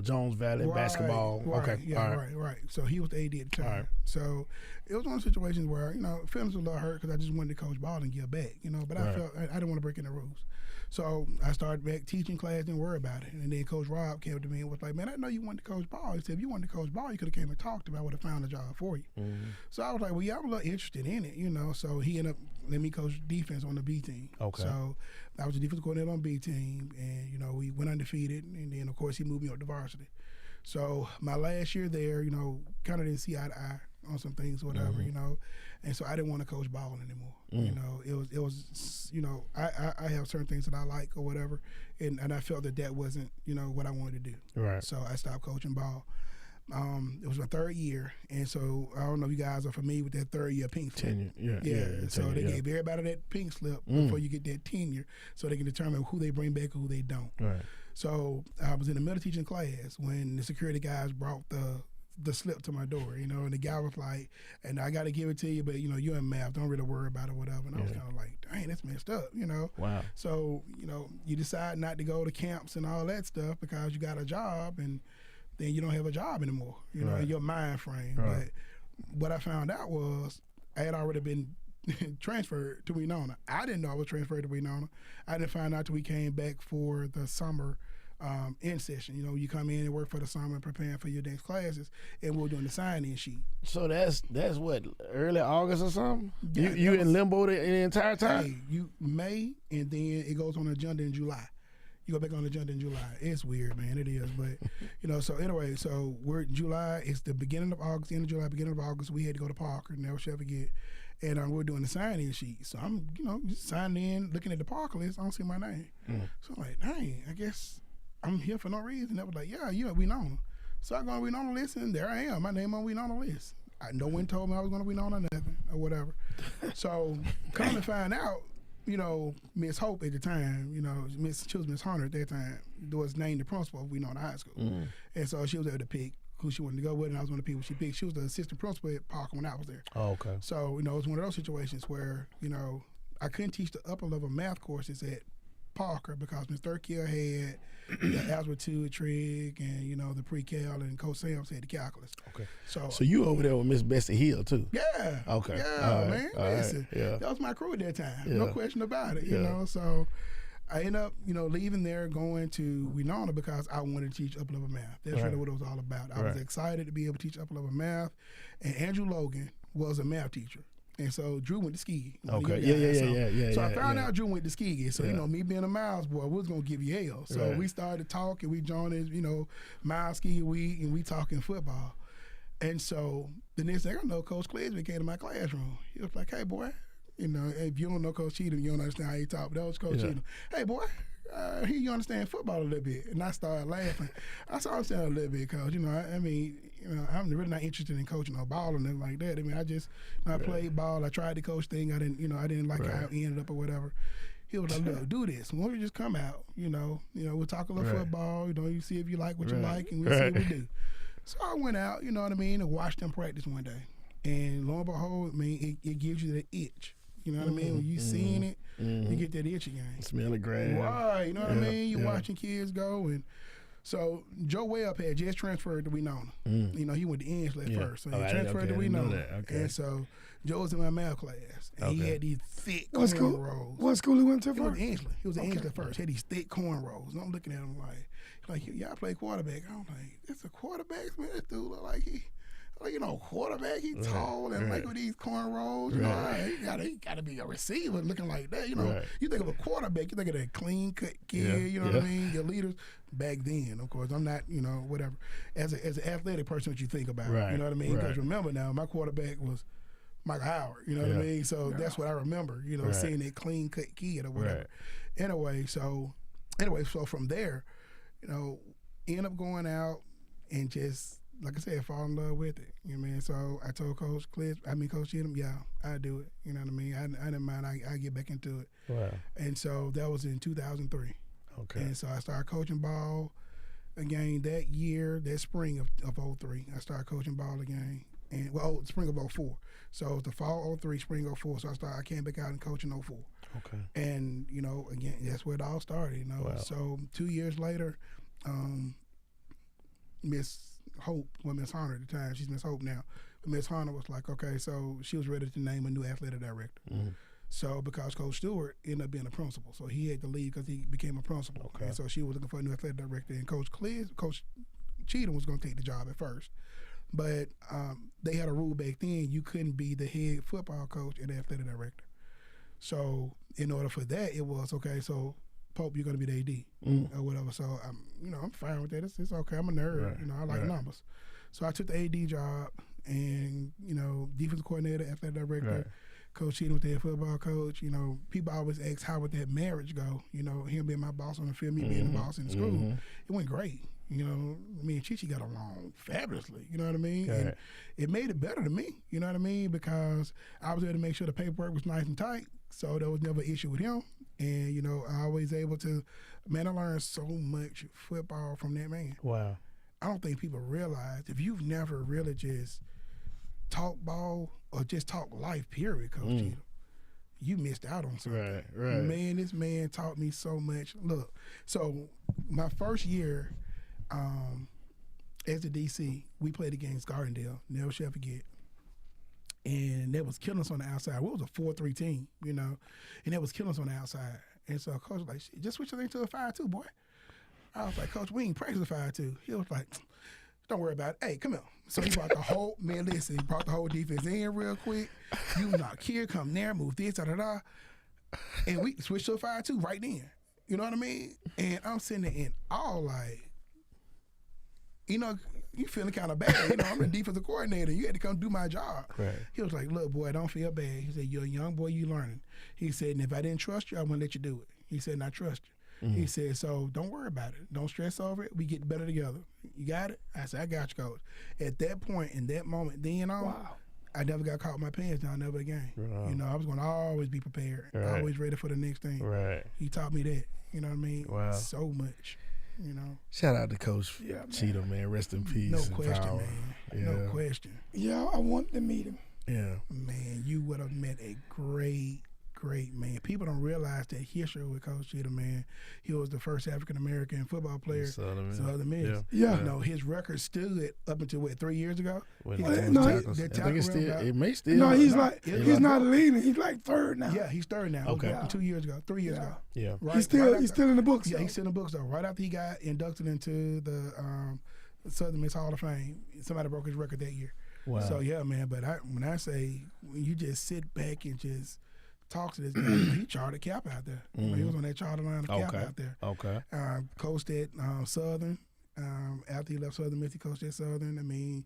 Jones Valley basketball. Right, okay, yeah, right. So he was the AD at the time. Right. So it was one of those situations where feelings were a little hurt because I just wanted to coach ball and give back, But I felt I didn't want to break any rules. So I started back teaching class, didn't worry about it. And then Coach Rob came to me and was like, man, I know you wanted to coach ball. He said, if you wanted to coach ball, you could have came and talked to me. I would have found a job for you. Mm-hmm. So I was like, well, yeah, I'm a little interested in it, So he ended up letting me coach defense on the B team. Okay. So I was the defensive coordinator on B team, and, we went undefeated. And then, of course, he moved me up to varsity. So my last year there, kind of didn't see eye to eye on some things, whatever, And so I didn't want to coach ball anymore. It was I have certain things that I like or whatever, and I felt that wasn't, what I wanted to do. Right. So I stopped coaching ball. It was my 3rd year, and so I don't know if you guys are familiar with that 3rd year pink slip. Tenure, yeah. So they gave everybody that pink slip before you get that tenure, so they can determine who they bring back and who they don't. Right. So I was in the middle teaching class when the security guys brought the slip to my door, and the guy was like, and I got to give it to you, but, you're in math, don't really worry about it, whatever. And I was kind of like, dang, that's messed up, Wow. So, you decide not to go to camps and all that stuff because you got a job, and then you don't have a job anymore, in your mind frame. Right. But what I found out was I had already been transferred to Winona. I didn't know I was transferred to Winona. I didn't find out till we came back for the summer in session. You come in and work for the summer preparing for your next classes, and we're doing the sign-in sheet. So that's what, early August or something? Yeah, you in limbo the entire time? Hey, you May, and then it goes on the agenda in July. You go back on the agenda in July. It's weird, man. It is, but so anyway, so we're in July. It's the beginning of August, end of July, beginning of August. We had to go to Parker, never shall forget. And we're doing the sign-in sheet. So I'm, just signing in, looking at the Parker list. I don't see my name. So I'm like, dang, I guess I'm here for no reason. They was like, yeah, you at Winona. So I go on Winona list, and there I am. My name on Winona list. No one told me I was going to Winona nothing or whatever. So come to find out, Miss Hope at the time, she was Miss Hunter at that time, was named the principal of Winona High School. And so she was able to pick who she wanted to go with, and I was one of the people she picked. She was the assistant principal at Parker when I was there. Oh, okay. So, it was one of those situations where, I couldn't teach the upper level math courses at Parker because Ms. Thurkill had the algebra 2 trig and, the pre-cal, and Coach Sams had the calculus. Okay. So you over there with Miss Bessie Hill, too? Yeah. Okay. Yeah, man. Listen, that was my crew at that time. No question about it, you know. So I ended up, leaving there, going to Winona because I wanted to teach upper level math. That's really what it was all about. I was excited to be able to teach upper level math, and Andrew Logan was a math teacher. And so Drew went to Tuskegee. Okay, yeah. So I found out Drew went to Tuskegee. So, me being a Miles boy, we was going to give you hell. So we started talking. We joined, Miles Ski Week, and we talking football. And so the next thing I know, Coach Clisby came to my classroom. He was like, "Hey, boy, you know, if you don't know Coach Cheatham, you don't understand how he talk. But that was Coach Cheatham. Hey, boy, here you understand football a little bit." And I started laughing. I started understanding a little bit, Coach. You know, I mean, you know, I'm really not interested in coaching no ball or nothing like that. I mean, I played ball. I tried the coach thing. I didn't like how it ended up or whatever. He was like, "Look, do this. Why don't you just come out? You know, we'll talk a little football. You know, you see if you like what you like, and we'll see what we do." So I went out, you know what I mean, and watched them practice one day. And lo and behold, I mean, it gives you the itch. You know what I mean? When you seeing it, you get that itch again. Smell the grass. Right, you know what I mean? You're watching kids go. And so Joe Webb had just transferred to Winona. You know, he went to Ensley first. So he transferred to Winona. And so Joe was in my math class. And he had these thick cornrows. What school he went to first? He was at Ensley first. He had these thick cornrows. And I'm looking at him like, yeah, I play quarterback. I'm like, it's a quarterback, man. This dude look like quarterback. He tall and like with these cornrows. You know, he gotta be a receiver looking like that. You know, you think of a quarterback, you think of that clean cut kid. You know what I mean? Your leaders back then, of course. I'm not, you know, whatever. As an athletic person, what you think about. You know what I mean? Because remember now, my quarterback was Michael Howard. You know what I mean? So that's what I remember. You know, seeing that clean cut kid or whatever. Anyway, so from there, you know, end up going out and just, like I said, fall in love with it. You know what I mean? So I told Coach Cheatham, yeah, I do it. You know what I mean? I didn't mind. I get back into it. Wow. And so that was in 2003. Okay. And so I started coaching ball again that year, that spring of 03. I started coaching ball again. And spring of 04. So it was the fall 03, spring 04. So I came back out and coaching 04. Okay. And, you know, again, that's where it all started, you know. Wow. So 2 years later, Miss Hope, Miss Hunter at the time, she's Miss Hope now, but Miss Hunter was like, okay, so she was ready to name a new athletic director. So because Coach Stewart ended up being a principal, so he had to leave because he became a principal. Okay. And so she was looking for a new athletic director, and Coach Cheatham was going to take the job at first. But they had a rule back then, you couldn't be the head football coach and the athletic director. So in order for that, it was, okay, so Pope, you're going to be the AD or whatever. So, I'm fine with that. It's okay. I'm a nerd. You know, I like numbers. So I took the AD job and, you know, defensive coordinator, athletic director, Coach Cheatham was the head football coach. You know, people always ask, how would that marriage go? You know, him being my boss on the field, me being the boss in the school. It went great. You know, me and Chichi got along fabulously, you know what I mean? And it made it better to me, you know what I mean? Because I was able to make sure the paperwork was nice and tight, so there was never an issue with him. And, you know, I was able to, I learned so much football from that man. Wow. I don't think people realize, if you've never really just talked ball or just talked life, period, Coach Cheatham, you missed out on something. Right. Man, this man taught me so much. Look, so my first year, as a DC, we played against Gardendale, never shall forget. And that was killing us on the outside. We was a 4-3 team, you know, and that was killing us on the outside. And so Coach was like, just switch your thing to a 5-2, boy. I was like, Coach, we ain't practice a 5-2. He was like, don't worry about it. Hey, come here. So he brought the whole, he brought the whole defense in real quick. You knock here, come there, move this, da-da-da. And we switched to a 5-2 right then. You know what I mean? And I'm sitting there in all like, you know, you feeling kind of bad. You know, I'm the defensive coordinator. You had to come do my job. Right. He was like, look, boy, don't feel bad. He said, you're a young boy, you learning. He said, and if I didn't trust you, I wouldn't let you do it. He said, and I trust you. He said, so don't worry about it. Don't stress over it. We get better together. You got it? I said, I got you, Coach. At that point, in that moment, then on, I never got caught with my pants down, never again. Right. You know, I was going to always be prepared, always ready for the next thing. Right. He taught me that. You know what I mean? Wow. So much. You know. Shout out to Coach Cheatham, man. Rest in peace. No and question, power. man. No question. Yeah, I want to meet him. Yeah. Man, you would have met a great man. People don't realize that history with Coach Cheatham, man. He was the first African-American football player. Southern Miss. Yeah. You know, his record stood up until, 3 years ago? I think it may still. No, he's not leading. He's like third now. Yeah, he's third now. Okay. 2 years ago, 3 years ago. Yeah. Right, he's still in the books. Yeah, he's still in the books, though. Right after he got inducted into the Southern Miss Hall of Fame, somebody broke his record that year. Wow. So, yeah, man, but when I say, when you just sit back and just talk to this guy, he charted cap out there. You know, he was on that charter line of cap out there. Okay. Coached at Southern. After he left Southern Miss, he coached at Southern. I mean,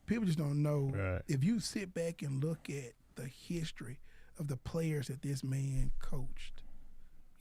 people just don't know. Right. If you sit back and look at the history of the players that this man coached,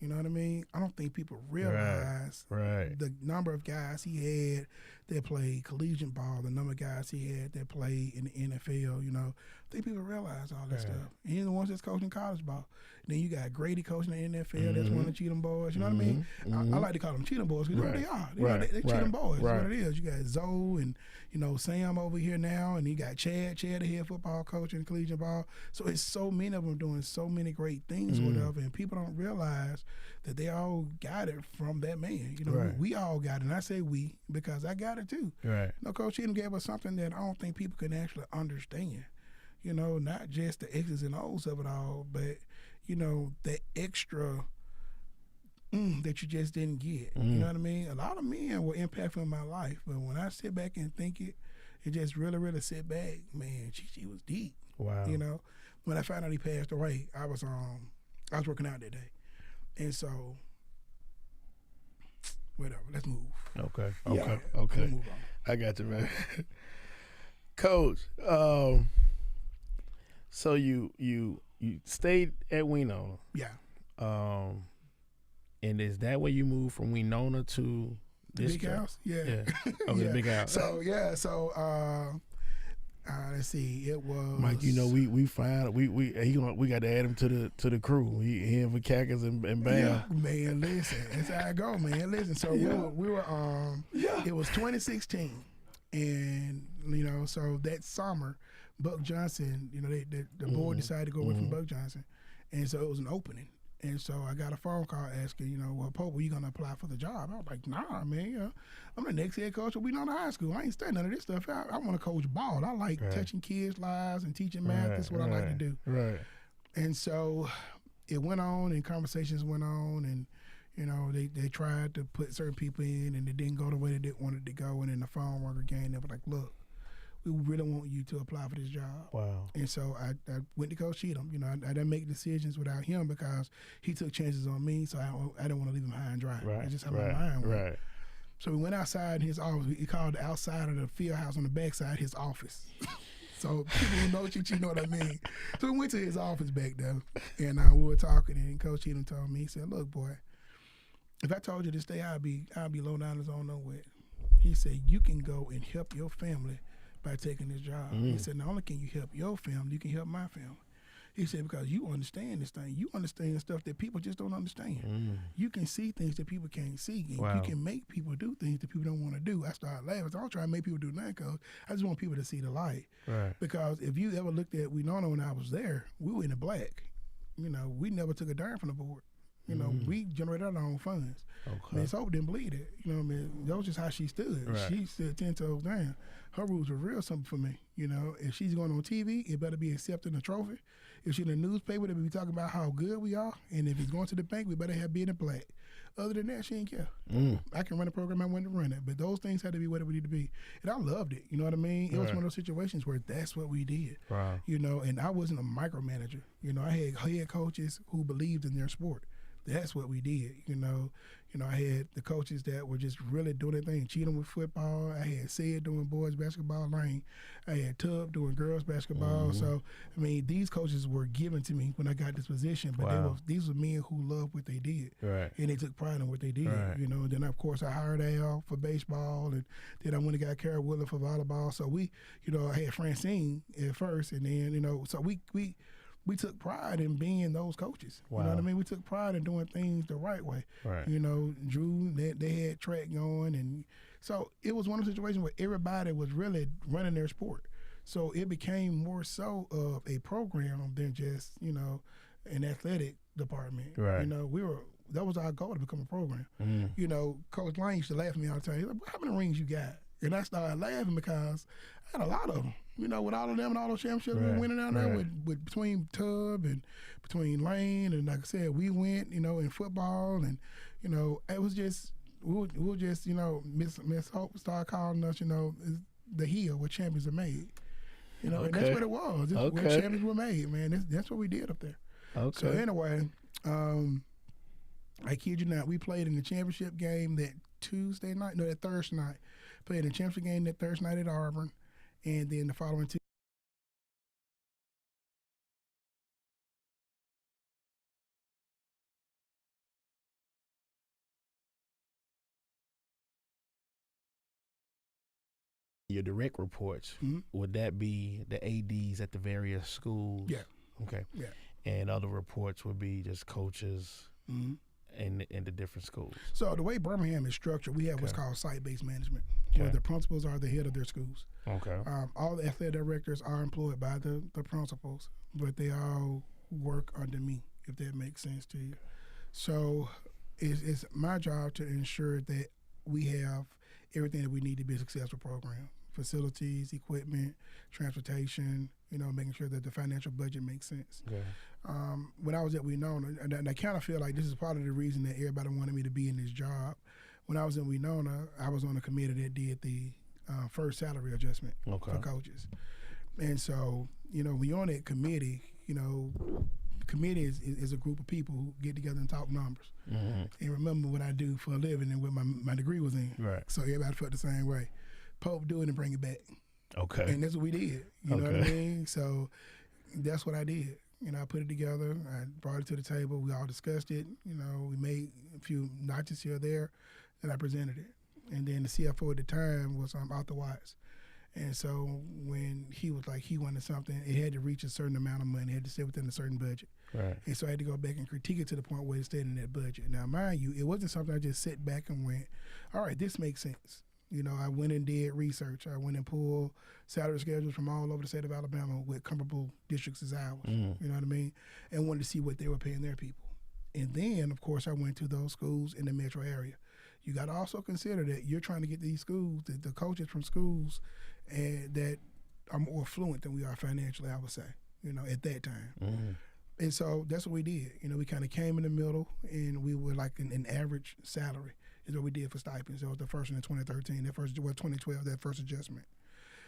you know what I mean? I don't think people realize the number of guys he had that played collegiate ball, the number of guys he had that played in the NFL, you know. I think people realize all that stuff. And he's the ones that's coaching college ball. And then you got Grady coaching the NFL, that's one of the Cheatham boys, you know what I mean? I like to call them Cheatham boys because you know what they are. They're Cheatham boys, that's what it is. You got Zoe and, you know, Sam over here now, and you got Chad the head football coach in collegiate ball. So it's so many of them doing so many great things with them, and people don't realize that they all got it from that man. You know, we all got it. And I say we because I got it too. Right. You know, Coach Cheatham gave us something that I don't think people can actually understand. You know, not just the X's and O's of it all, but, you know, the extra that you just didn't get. You know what I mean? A lot of men were impactful in my life, but when I sit back and think it just really, really sit back, man, she was deep. Wow. You know, when I found out he passed away, I was working out that day. And so, whatever, let's move. Okay. We'll move on. I got you, man. Coach, so you stayed at Winona. Yeah. And is that where you moved from Winona to this Big House? Yeah. Okay, Big House. So let's see. It was Mike. You know, we found we got to add him to the crew. He in for Cactus and Bam. Yeah, man. Listen, that's how I go, man. Listen. So we were it was 2016, and you know, so that summer, Buck Johnson, you know, the board decided to go away from Buck Johnson, and so it was an opening. And so I got a phone call asking, you know, well, Pope, were you going to apply for the job? I was like, nah, man. I'm the next head coach of Winona High School. I ain't studying none of this stuff. I want to coach ball. I like touching kids' lives and teaching math. That's what I like to do. Right. And so it went on and conversations went on and, you know, they tried to put certain people in and it didn't go the way they wanted it to go. And then the phone rang again. They were like, look, we really want you to apply for this job. Wow. And so I went to Coach Cheatham. You know, I didn't make decisions without him because he took chances on me, so I didn't want to leave him high and dry. Right. That's just how my mind went. Right. So we went outside in his office. He called the outside of the field house on the backside his office. So people who know you know what I mean. So we went to his office back there, and we were talking, and Coach Cheatham told me, he said, look, boy, if I told you to stay, I'd be low down the zone nowhere. He said, you can go and help your family by taking this job. He said, not only can you help your family, you can help my family. He said, because you understand this thing. You understand stuff that people just don't understand. You can see things that people can't see. And you can make people do things that people don't want to do. I started laughing. So I don't try to make people do nothing because I just want people to see the light. Right. Because if you ever looked at Winona when I was there, we were in the black. You know, we never took a dime from the board. You know, we generated our own funds. Okay. Miss Hope didn't believe it. You know what I mean? That was just how she stood. Right. She stood 10 toes down. Her rules were real simple for me. You know, if she's going on TV, it better be accepting a trophy. If she's in the newspaper, they be talking about how good we are. And if it's going to the bank, we better have being in black. Other than that, she ain't care. I can run a program I wanted to run it. But those things had to be what it need to be. And I loved it. You know what I mean? It was one of those situations where that's what we did. Wow. You know, and I wasn't a micromanager. You know, I had head coaches who believed in their sport. That's what we did, you know. I had the coaches that were just really doing their thing. Cheatham with football. I had Sid doing boys basketball. Lane. I had Tub doing girls basketball. So, I mean, these coaches were given to me when I got this position. But these were men who loved what they did. Right. And they took pride in what they did, you know. And then, of course, I hired Al for baseball. And then I went and got Carol Woodland for volleyball. So we, you know, I had Francine at first. And then, you know, so we took pride in being those coaches. Wow. You know what I mean? We took pride in doing things the right way. Right. You know, Drew, they had track going. And so it was one of the situations where everybody was really running their sport. So it became more so of a program than just, you know, an athletic department. Right. You know, that was our goal to become a program. You know, Coach Lane used to laugh at me all the time. He's like, how many rings you got? And I started laughing because I had a lot of them. You know, with all of them and all those championships we were winning down there with between Tub and between Lane and like I said, we went, you know, in football and, you know, it was just we were just, you know, Miss Hope started calling us, you know, the hill where champions are made. You know, and that's what it was. It's where champions were made, man. That's what we did up there. Okay. So anyway, I kid you not, we played in the championship game that Thursday night. Played in the championship game that Thursday night at Auburn. and then the following 2. Your direct reports, would that be the ADs at the various schools? Yeah. Okay. Yeah. And other reports would be just coaches in the different schools. So the way Birmingham is structured, we have what's called site-based management, where the principals are the head of their schools. Okay. All the athletic directors are employed by the principals, but they all work under me, if that makes sense to you. So it's my job to ensure that we have everything that we need to be a successful program: facilities, equipment, transportation, making sure that the financial budget makes sense. Okay. When I was at Winona, and I kind of feel like this is part of the reason that everybody wanted me to be in this job. When I was in Winona, I was on a committee that did the first salary adjustment for coaches. And so, when you're on that committee, the committee is a group of people who get together and talk numbers and remember what I do for a living and what my degree was in. Right. So everybody felt the same way. Pope, do it and bring it back. Okay. And that's what we did. You know what I mean? So that's what I did. I put it together. I brought it to the table. We all discussed it. We made a few notches here or there, and I presented it. And then the CFO at the time was Arthur Watts. And so when he was like, he wanted something, it had to reach a certain amount of money. It had to stay within a certain budget. Right. And so I had to go back and critique it to the point where it stayed in that budget. Now, mind you, it wasn't something I just sat back and went, all right, this makes sense. I went and did research. I went and pulled salary schedules from all over the state of Alabama with comparable districts as ours. You know what I mean? And wanted to see what they were paying their people. And then, of course, I went to those schools in the metro area. You got to also consider that you're trying to get these schools, the coaches from schools that are more affluent than we are financially, I would say, at that time. And so that's what we did. We kind of came in the middle, and we were like an average salary is what we did for stipends. That was the first one in 2013, 2012, that first adjustment.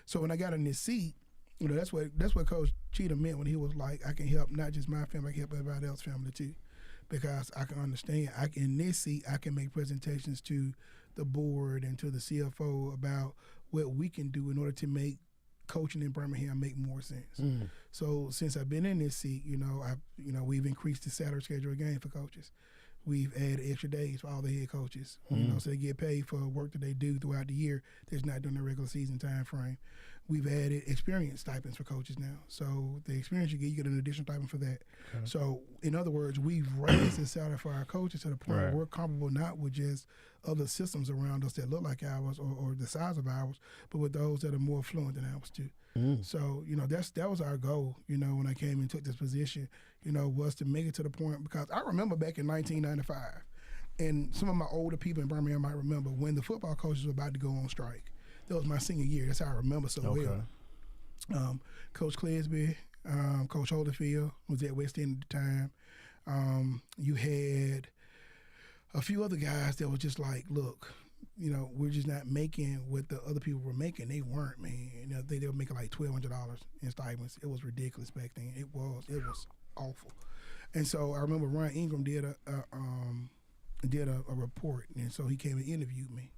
So when I got in this seat, that's what Coach Cheatham meant when he was like, I can help not just my family, I can help everybody else's family too. Because I can understand, in this seat, I can make presentations to the board and to the CFO about what we can do in order to make coaching in Birmingham make more sense. So since I've been in this seat, we've increased the salary schedule again for coaches. We've added extra days for all the head coaches, so they get paid for work that they do throughout the year that's not during the regular season time frame. We've added experience stipends for coaches now. So the experience you get an additional stipend for that. Okay. So in other words, we've raised the salary for our coaches to the point where we're comparable not with just other systems around us that look like ours or the size of ours, but with those that are more fluent than ours too. So, that was our goal, when I came and took this position, was to make it to the point, because I remember back in 1995, and some of my older people in Birmingham might remember when the football coaches were about to go on strike. That was my senior year. That's how I remember so well. Coach Clesby, Coach Holyfield was at West End at the time. You had a few other guys that were just like, look, we're just not making what the other people were making. They weren't, man. They were making like $1,200 in stipends. It was ridiculous back then. It was awful. And so I remember Ron Ingram did a report, and so he came and interviewed me.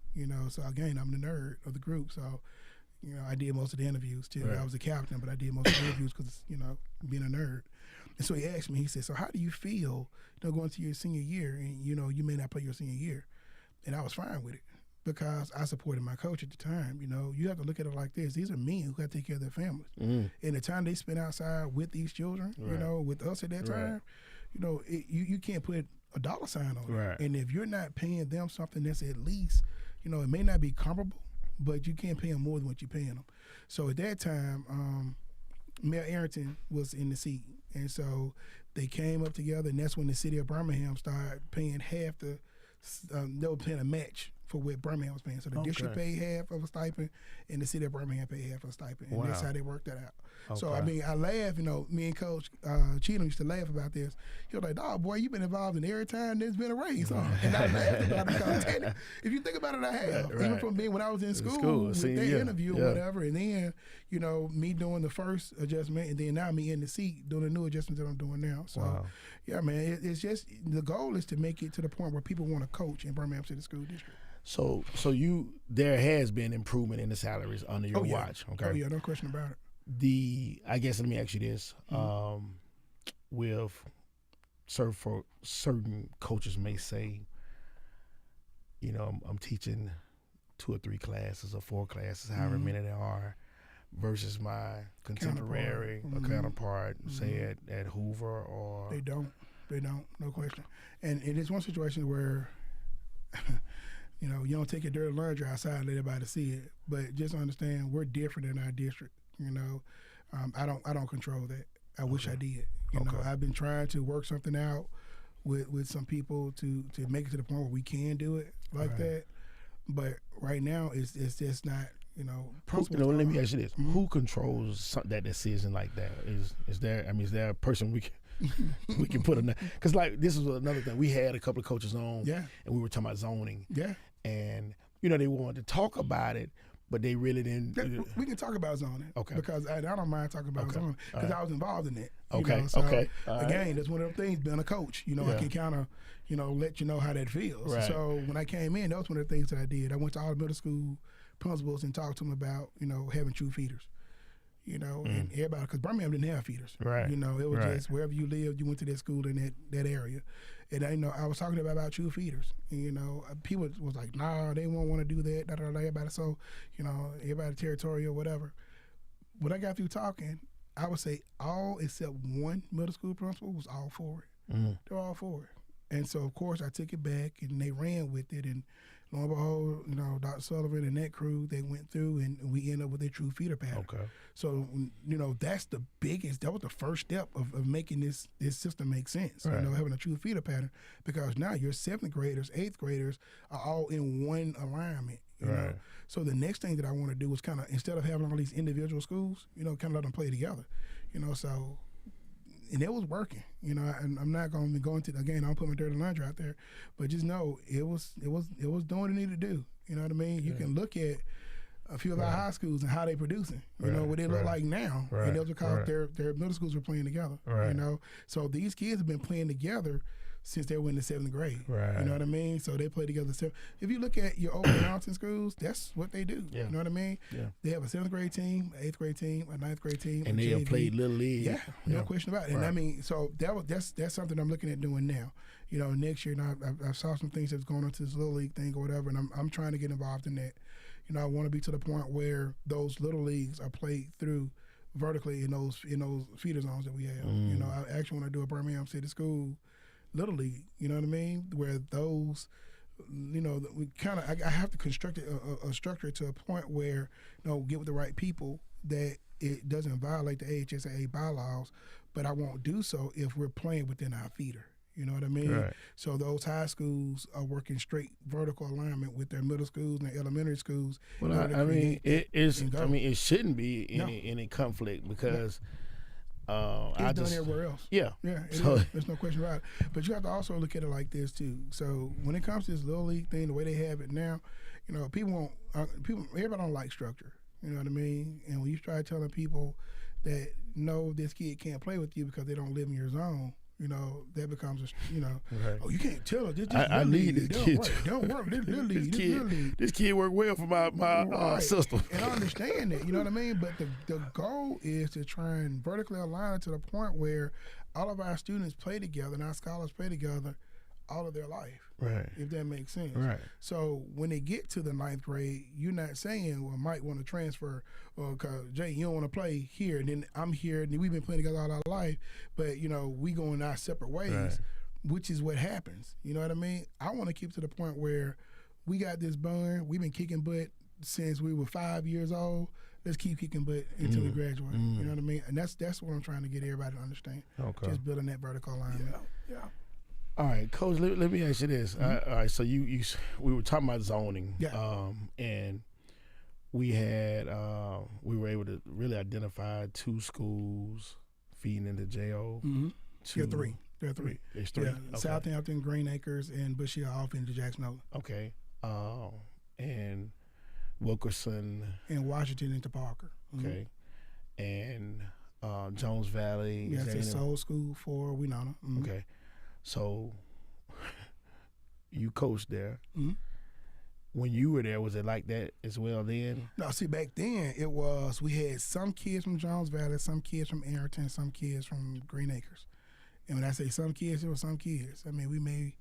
So again, I'm the nerd of the group. So, I did most of the interviews too. Right. I was a captain, but I did most of the interviews because, being a nerd. And so he asked me, he said, so how do you feel, going to your senior year and, you may not play your senior year? And I was fine with it because I supported my coach at the time. You have to look at it like this. These are men who got to take care of their families. And the time they spend outside with these children, with us at that time, you can't put a dollar sign on it. Right. And if you're not paying them something that's at least, it may not be comparable, but you can't pay them more than what you're paying them. So at that time, Mayor Arrington was in the seat. And so they came up together, and that's when the city of Birmingham started paying half they were paying a match for what Birmingham was paying. So the district paid half of a stipend, and the city of Birmingham paid half of a stipend. And that's how they worked that out. Okay. So, I laugh, me and Coach Cheatham used to laugh about this. He was like, dog, boy, you've been involved in every time there's been a raise. And I laughed about it because if you think about it, I have. Even from being when I was in school with that interview or whatever. And then, me doing the first adjustment, and then now me in the seat doing the new adjustment that I'm doing now. So, yeah, man, it's just the goal is to make it to the point where people want to coach in Birmingham City School District. So there has been improvement in the salaries under your watch. Okay. Oh yeah, no question about it. I guess let me ask you this: with certain coaches may say, you know, I'm teaching 2 or 3 classes or 4 classes, however many there are, versus my contemporary or counterpart, say at Hoover or they don't, no question. And it is one situation where, you know, you don't take your dirty laundry outside and let everybody see it. But just understand, we're different in our district. You know, I don't control that. I wish I did. You know, I've been trying to work something out with some people to make it to the point where we can do it like that. But right now, it's just not. You know, let me ask you this: who controls that decision like that? Is there? I mean, is there a person we can put in? Because like this is another thing. We had a couple of coaches on, and we were talking about zoning, and you know they wanted to talk about it, but they really didn't. We can talk about zoning, because I don't mind talking about zoning because I was involved in it. Okay, know? So, All again, right. that's one of the things. Being a coach, you know, I can kind of, you know, let you know how that feels. Right. So when I came in, that was one of the things that I did. I went to all the middle school principals and talked to them about, you know, having true feeders. You know, and everybody, because Birmingham didn't have feeders. Right. You know, it was just wherever you lived, you went to that school in that area. And I know I was talking about true feeders. And, you know, people was like, nah, they won't want to do that. Everybody. So, you know, everybody territorial, whatever. When I got through talking, I would say all except one middle school principal was all for it. They're all for it. And so, of course, I took it back and they ran with it. And lo and behold, you know, Dr. Sullivan and that crew, they went through and we ended up with a true feeder pattern. Okay. So, you know, that was the first step of making this system make sense, Right. you know, having a true feeder pattern, because now your 7th graders, 8th graders are all in one alignment. You know? So the next thing that I want to do is kind of, instead of having all these individual schools, you know, kind of let them play together, you know, so. And it was working, you know. And I'm not going to be going to again. I don't put my dirty laundry out there, but just know it was doing what it needed to do. You know what I mean? You can look at a few of our high schools and how they producing. You know what they look like now, and that was because their middle schools were playing together. You know, so these kids have been playing together since they were in the 7th grade. You know what I mean? So they play together. So if you look at your open mountain schools, that's what they do. You know what I mean? They have a 7th grade team, 8th grade team, a 9th grade team, and they have played Little League. Yeah, no question about it. And I mean, so that's something I'm looking at doing now. You know, next year, now I saw some things that's going on to this Little League thing or whatever, and I'm trying to get involved in that. You know, I want to be to the point where those Little Leagues are played through vertically in those feeder zones that we have. You know, I actually want to do a Birmingham City School Little League, you know what I mean? Where those, you know, we kind of, I have to construct a structure to a point where, you know, get with the right people that it doesn't violate the AHSAA bylaws, but I won't do so if we're playing within our feeder. You know what I mean? So those high schools are working straight vertical alignment with their middle schools and their elementary schools. Well, I mean, it shouldn't be any conflict because. It's done everywhere else. Yeah. There's no question about it. But you have to also look at it like this too. So when it comes to this Little League thing, the way they have it now, you know, everybody don't like structure. You know what I mean? And when you try telling people that no, this kid can't play with you because they don't live in your zone, you know, that becomes oh, you can't tell us. I need this kid. Don't work. This kid worked well for my system. And I understand that, you know what I mean? But the goal is to try and vertically align it to the point where all of our students play together and our scholars play together all of their life. Right. If that makes sense. Right. So when they get to the 9th grade, you're not saying, well, Mike want to transfer, or Jay, you don't want to play here, and then I'm here, and we've been playing together all our life, but, you know, we going our separate ways, which is what happens. You know what I mean? I want to keep to the point where we got this bond. We've been kicking butt since we were 5 years old. Let's keep kicking butt until we graduate. You know what I mean? And that's what I'm trying to get everybody to understand. Okay. Just building that vertical alignment. Yeah. All right, Coach. Let me ask you this. All right, so we were talking about zoning, and we were able to really identify 2 schools feeding into JO. There are 3. There are 3. There's 3. Yeah, okay. Southampton, Green Acres, and Bush Hill all feed into Jackson. Okay. And Wilkerson and Washington into Parker. Okay. And Jones Valley. Yeah, it's a soul school for Winona. Okay. So you coached there, when you were there, was it like that as well then? No, see, back then it was, we had some kids from Jones Valley, some kids from Arrington, some kids from Green Acres. And when I say some kids, it was some kids. I mean, we may.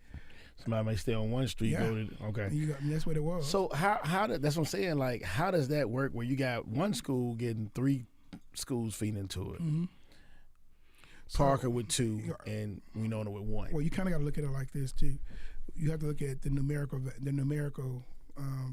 Somebody may stay on one street. Yeah. Okay. And that's what it was. So how that's what I'm saying. Like, how does that work where you got one school getting 3 schools feeding into it? Mm-hmm. Parker with 2 and Winona with 1. Well, you kind of got to look at it like this too. You have to look at the numerical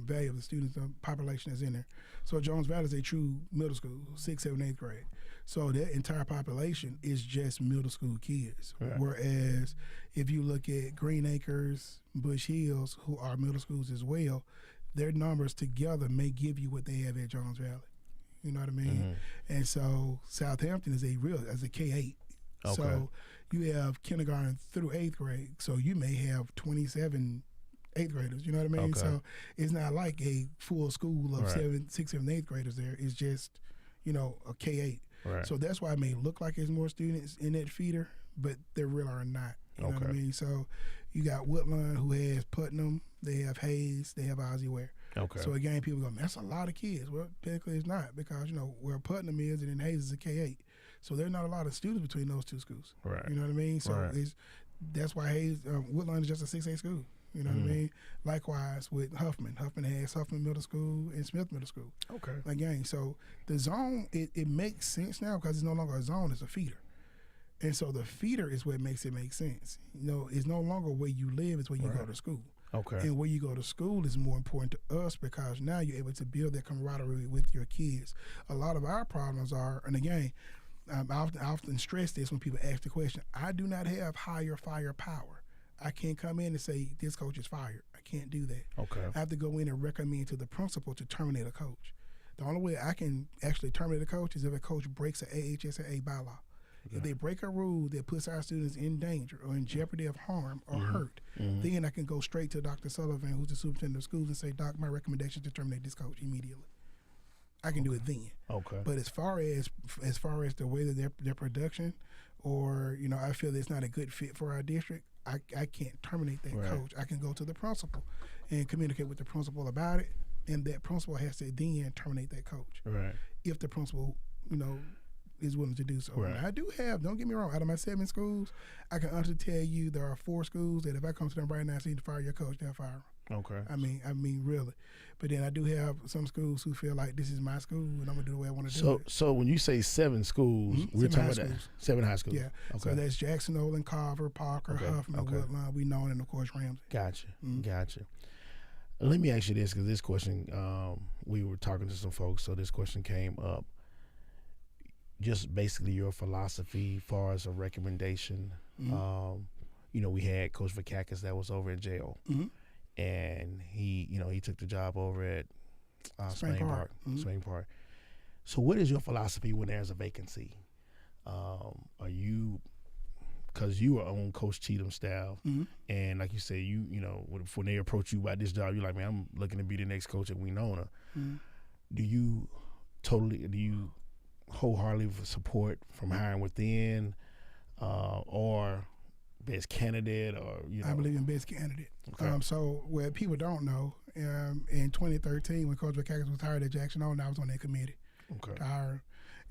value of the students, the population that's in there. So Jones Valley is a true middle school, 6th, 7th, 8th grade. So that entire population is just middle school kids. Right. Whereas if you look at Green Acres, Bush Hills, who are middle schools as well, their numbers together may give you what they have at Jones Valley. You know what I mean? Mm-hmm. And so Southampton is a K-8. Okay. So you have kindergarten through 8th grade. So you may have 27 8th graders. You know what I mean? Okay. So it's not like a full school of 6th, 7th, 8th graders there. It's just, a K-8. Right. So that's why it may look like there's more students in that feeder, but there really are not. You know what I mean? So you got Woodlawn, who has Putnam, they have Hayes, they have Ozzie Ware. Okay. So again, people go, man, that's a lot of kids. Well, technically it's not, because where Putnam is and then Hayes is a K-8. So there's not a lot of students between those 2 schools. Right. You know what I mean? So that's why Hayes, Woodlawn is just a 6A school. You know what I mean? Likewise with Huffman. Huffman has Huffman Middle School and Smith Middle School. Okay. Again, so the zone, it makes sense now because it's no longer a zone, it's a feeder. And so the feeder is what makes it make sense. It's no longer where you live, it's where you go to school. Okay. And where you go to school is more important to us because now you're able to build that camaraderie with your kids. A lot of our problems are, and again, I often stress this when people ask the question, I do not have hire firepower. I can't come in and say this coach is fired. I can't do that. Okay. I have to go in and recommend to the principal to terminate a coach. The only way I can actually terminate a coach is if a coach breaks an AHSAA bylaw. Yeah. If they break a rule that puts our students in danger or in jeopardy of harm or hurt, then I can go straight to Dr. Sullivan, who's the superintendent of schools, and say, Doc, my recommendation is to terminate this coach immediately. I can do it then. Okay. But as far as the way that their production, or I feel that it's not a good fit for our district, I can't terminate that coach. I can go to the principal and communicate with the principal about it, and that principal has to then terminate that coach. Right. If the principal, is willing to do so. Right. I do have, don't get me wrong, out of my 7 schools, I can honestly tell you there are 4 schools that if I come to them right now and say to fire your coach, they'll fire him. Okay. I mean, really. But then I do have some schools who feel like this is my school and I'm gonna do the way I want to do it. So when you say 7 schools, we're talking about 7 high schools. Yeah. Okay. So that's Jackson, Nolan, Carver, Parker, Huffman, Woodlawn, we know, and of course Ramsey. Gotcha. Let me ask you this, because this question, we were talking to some folks, so this question came up. Just basically your philosophy as far as a recommendation. We had Coach Vakakis that was over in jail. And he took the job over at Spain Park. Spain Park. So what is your philosophy when there's a vacancy? Are you, because you are on Coach Cheatham's staff, and like you said, when they approach you about this job, you're like, man, I'm looking to be the next coach at Winona. Do you wholeheartedly support from hiring within, or best candidate, or I believe in best candidate. Okay. So what people don't know, in 2013 when Coach Vakakis was hired at Jackson Nolan, I was on that committee to hire him.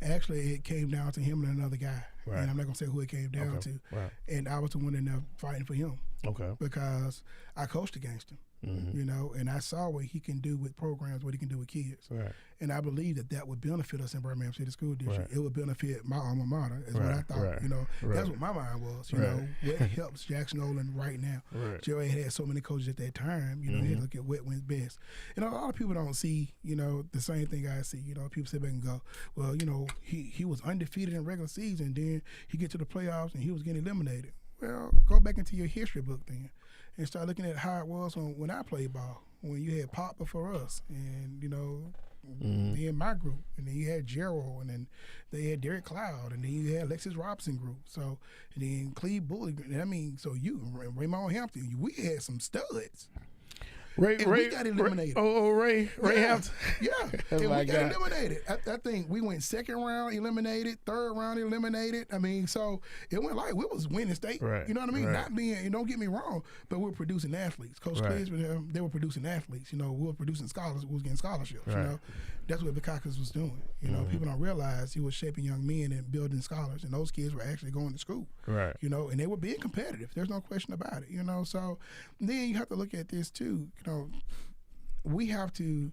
Actually, it came down to him and another guy, and I'm not gonna say who it came down to. Right. And I was the one in there fighting for him. Okay. Because I coached against him. And I saw what he can do with programs, what he can do with kids. Right. And I believe that would benefit us in Birmingham City School District. Right. It would benefit my alma mater, is what I thought. That's what my mind was. What helps Jackson Nolan right now. Right. Joey had so many coaches at that time. He had to look at what went best. And a lot of people don't see, the same thing I see. People sit back and go, well, he was undefeated in regular season, then he get to the playoffs and he was getting eliminated. Well, go back into your history book then and start looking at how it was when I played ball, when you had Pop before us and, then my group, and then you had Gerald, and then they had Derek Cloud, and then you had Alexis Robinson group. So, and then Cleve Bully. So you, Raymond Hampton, we had some studs. Ray got eliminated. Ray Hampton. Yeah, Oh and my we got God. eliminated. I think we went second round eliminated, third round eliminated. I mean, so it went like we was winning state. Right, You know what I mean? right. Not being, and don't get me wrong, but we're producing athletes. Coach Right. Clears with them, they were producing athletes. You know, we were producing scholars. We was getting scholarships. Right. You know, that's what Bukakis was doing. You know, people don't realize he was shaping young men and building scholars, and those kids were actually going to school. Right. You know, and they were being competitive. There's no question about it. You know, so then you have to look at this too. You know, we have to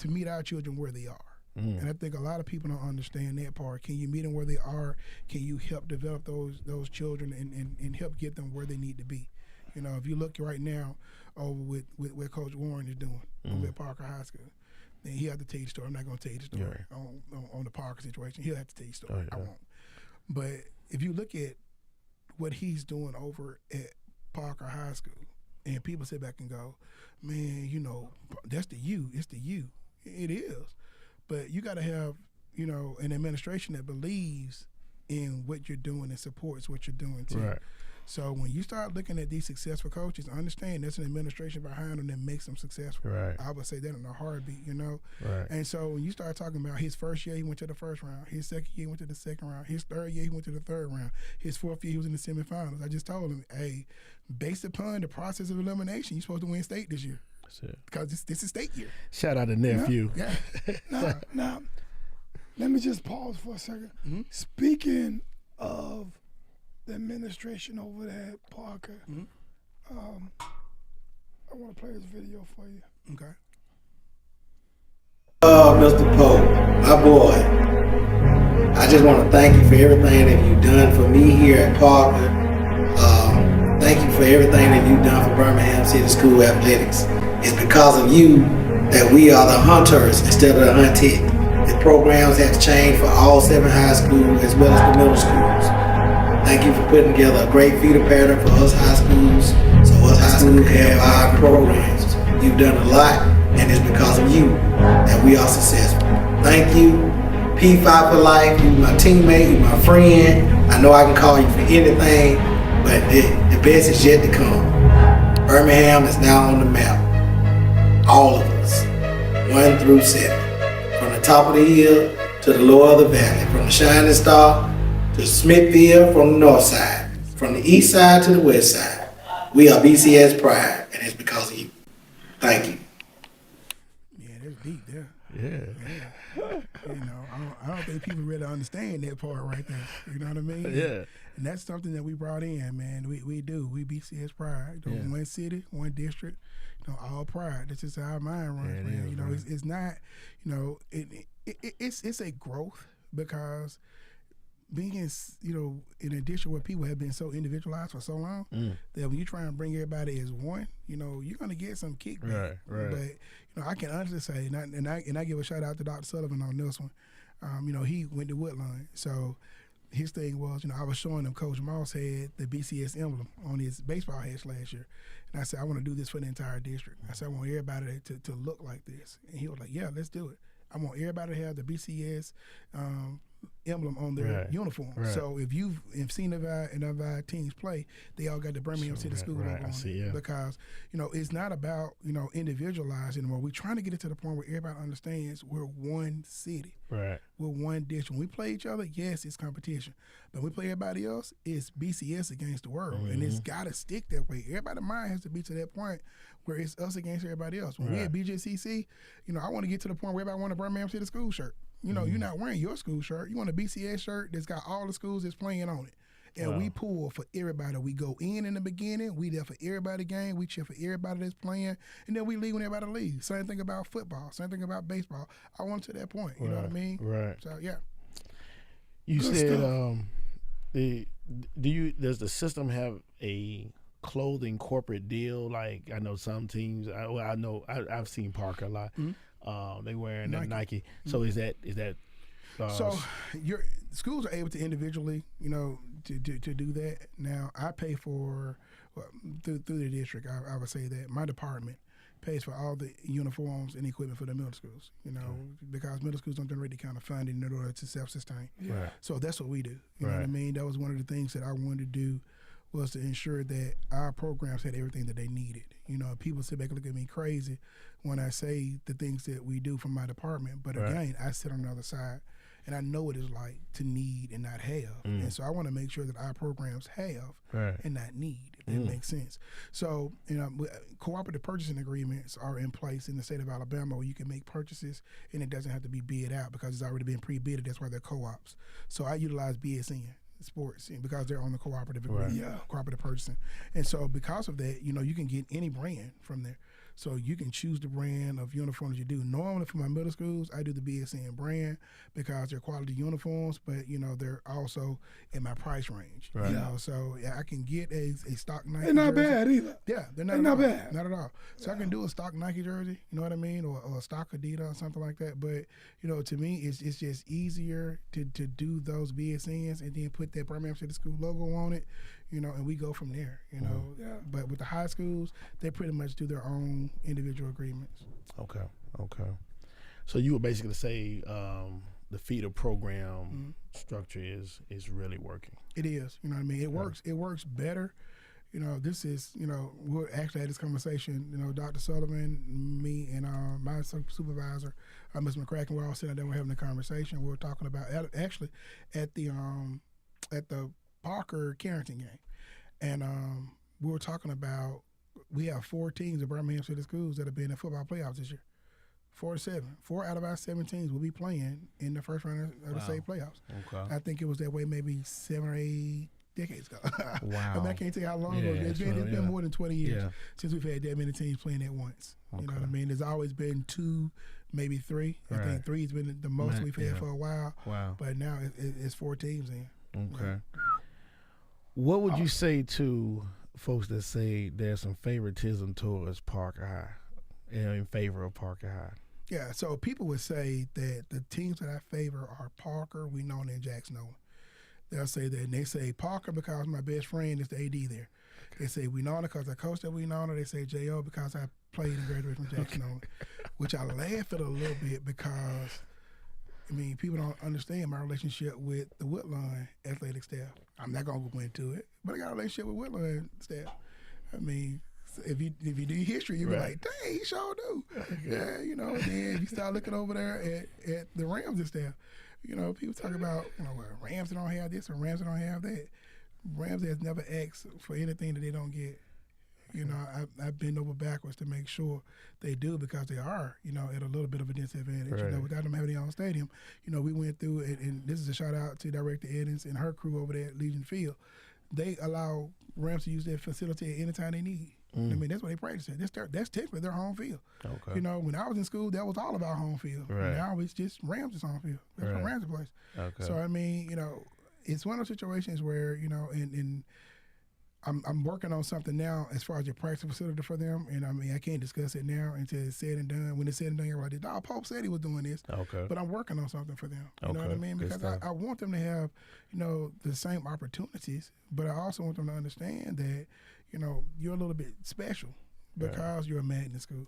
meet our children where they are. And I think a lot of people don't understand that part. Can you meet them where they are? Can you help develop those children and help get them where they need to be? You know, if you look right now over with what Coach Warren is doing over at Parker High School, then he have to tell you the story. I'm not going to tell you the story on the Parker situation. He'll have to tell you the story. I won't. But if you look at what he's doing over at Parker High School, and people sit back and go, man, you know, that's the U. It's the U. It is. But you got to have, you know, an administration that believes in what you're doing and supports what you're doing too. Right. So when you start looking at these successful coaches, understand there's an administration behind them that makes them successful. Right. I would say that in a heartbeat, you know. Right. And so when you start talking about his first year, he went to the first round. His second year, he went to the second round. His third year, he went to the third round. His fourth year, he was in the semifinals. I just told him, hey, based upon the process of elimination, you're supposed to win state this year. That's it. Because this is state year. Shout out to nephew. Yeah. Now, let me just pause for a second. Mm-hmm. Speaking of the administration over there at Parker, I want to play this video for you. Okay. Oh, Mr. Pope, my boy, I just want to thank you for everything that you've done for me here at Parker. Thank you for everything that you've done for Birmingham City School Athletics. It's because of you that we are the hunters instead of the hunted. The programs have changed for all 7 high schools as well as the middle schools. Thank you for putting together a great feeder pattern for us high schools, so us high schools can have our programs. You've done a lot, and it's because of you that we are successful. Thank you. P5 for life. You're my teammate, you're my friend. I know I can call you for anything, but the best is yet to come. Birmingham is now on the map. All of us, 1 through 7. From the top of the hill to the lower of the valley. From the Shining Star to Smithfield from the north side. From the east side to the west side. We are BCS Pride, and it's because of you. Thank you. Yeah, that's deep there. Yeah. You know, I don't think people really understand that part right there. You know what I mean? Yeah. And that's something that we brought in, man. We do. We BCS Pride. You know, Yeah. one city, one district, you know, all pride. That's just how our mind runs, Yeah, it man. is, You know, right. it's not, you know, it's a growth because being, you know, in a district where people have been so individualized for so long that when you try and bring everybody as one, you know, you're gonna get some kickback. Right. But you know, I can honestly say, and I give a shout out to Dr. Sullivan on this one. You know, he went to Woodlawn, so his thing was, you know, I was showing him Coach Moss had the BCS emblem on his baseball hats last year, and I said I want to do this for the entire district. I said I want everybody to look like this, and he was like, yeah, let's do it. I want everybody to have the BCS emblem on their uniform. Right. So if you've seen of our teams play, they all got the Birmingham City School logo on it. Because, you know, it's not about, you know, individualized anymore. We're trying to get it to the point where everybody understands we're one city. Right. We're one district. When we play each other, yes, it's competition. But when we play everybody else, it's BCS against the world. And it's got to stick that way. Everybody's mind has to be to that point where it's us against everybody else. When we at BJCC, you know, I want to get to the point where everybody want a Birmingham City School shirt. You know, you're not wearing your school shirt. You want a BCS shirt that's got all the schools that's playing on it. And we pull for everybody. We go in the beginning. We there for everybody game. We cheer for everybody that's playing. And then we leave when everybody leaves. Same thing about football. Same thing about baseball. I want to that point. You know what I mean? Right. So, yeah. You Good said, does the system have a clothing corporate deal? Like, I know some teams, I've seen Parker a lot. They wearing that Nike. So is that so your schools are able to individually, you know, to do that. Now I pay for through the district. I would say that my department pays for all the uniforms and equipment for the middle schools. You know, because middle schools don't generate the kind of funding in order to self-sustain. Right. So that's what we do. You know what I mean? That was one of the things that I wanted to do was to ensure that our programs had everything that they needed. You know, people sit back and look at me crazy when I say the things that we do from my department. But again, I sit on the other side, and I know what it's like to need and not have. And so I want to make sure that our programs have and not need, if that makes sense. So, you know, cooperative purchasing agreements are in place in the state of Alabama where you can make purchases and it doesn't have to be bid out because it's already been pre-bidded. That's why they're co-ops. So I utilize BSN Sports because they're on the cooperative agreement, cooperative purchasing. And so because of that, you know, you can get any brand from there. So you can choose the brand of uniforms you do. Normally for my middle schools, I do the BSN brand because they're quality uniforms, but, you know, they're also in my price range. You know, so I can get a stock Nike They're not jersey. bad either. Yeah, they're not bad. Not at all. So I can do a stock Nike jersey, you know what I mean, or a stock Adidas or something like that. But, you know, to me, it's just easier to do those BSNs and then put that Birmingham City School logo on it, you know, and we go from there, you know. But with the high schools, they pretty much do their own individual agreements. Okay. So you would basically say the feeder program structure is really working. It is, you know what I mean? It works. It works better. You know, this is, you know, we actually had this conversation, you know, Dr. Sullivan, me, and my supervisor, Ms. McCracken, we're all sitting there, we're having a conversation. We were talking about, actually, at the Parker Carrington game. And we were talking about, we have 4 teams of Birmingham City Schools that have been in football playoffs this year. 4 to 7. 4 out of our 7 teams will be playing in the first round of the state playoffs. Okay. I think it was that way maybe 7 or 8 decades ago. Wow. I mean, I can't tell you how long ago. It's been more than 20 years since we've had that many teams playing at once. You know what I mean? There's always been 2, maybe 3. I think 3 has been the most we've had for a while. Wow. But now it's 4 teams in. Okay. What would you say to folks that say there's some favoritism towards Parker High, in favor of Parker High? Yeah, so people would say that the teams that I favor are Parker, Winona, and Jackson Nolan. They'll say that, and they say Parker because my best friend is the AD there. They say Winona because I coached at Winona. They say J.O. because I played and graduated from Jackson Nolan, which I laugh at a little bit because, I mean, people don't understand my relationship with the Woodlawn athletic staff. I'm not going to go into it, but I got a relationship with Woodlawn staff. I mean, if you do history, you'll be like, dang, he sure do. Yeah, you know, and then if you start looking over there at the Ramsey staff, you know, people talk about, you know, well, Ramsey don't have this or Ramsey don't have that. Ramsey has never asked for anything that they don't get. You know, I've bent over backwards to make sure they do because they are, you know, at a little bit of a disadvantage. You know, without them having their own stadium, you know, we went through it, and this is a shout out to Director Eddins and her crew over there at Legion Field. They allow Rams to use their facility at any time they need. I mean, that's what they practice at. That's technically their home field. Okay. You know, when I was in school, that was all about home field. Now it's just Rams' home field. That's what Rams plays. Okay. So, I mean, you know, it's one of those situations where, you know, and I'm working on something now as far as your practice facility for them, and I mean, I can't discuss it now until it's said and done. When it's said and done, everybody, oh, Pope said he was doing this. Okay. But I'm working on something for them. You know what I mean? Because I want them to have, you know, the same opportunities, but I also want them to understand that, you know, you're a little bit special because you're a magnet school.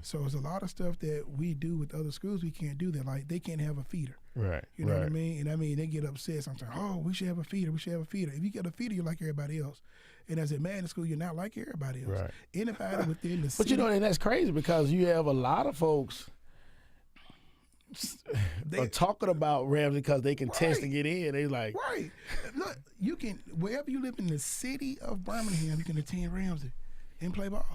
So it's a lot of stuff that we do with other schools we can't do that. Like, they can't have a feeder. You know what I mean? And I mean, they get upset sometimes. Oh, we should have a feeder. We should have a feeder. If you get a feeder, you're like everybody else. And as a magnet school, you're not like everybody else. Anybody within the city. But you know, and that's crazy because you have a lot of folks are talking about Ramsey because they can test to get in. They like Look, you can, wherever you live in the city of Birmingham, you can attend Ramsey and play ball.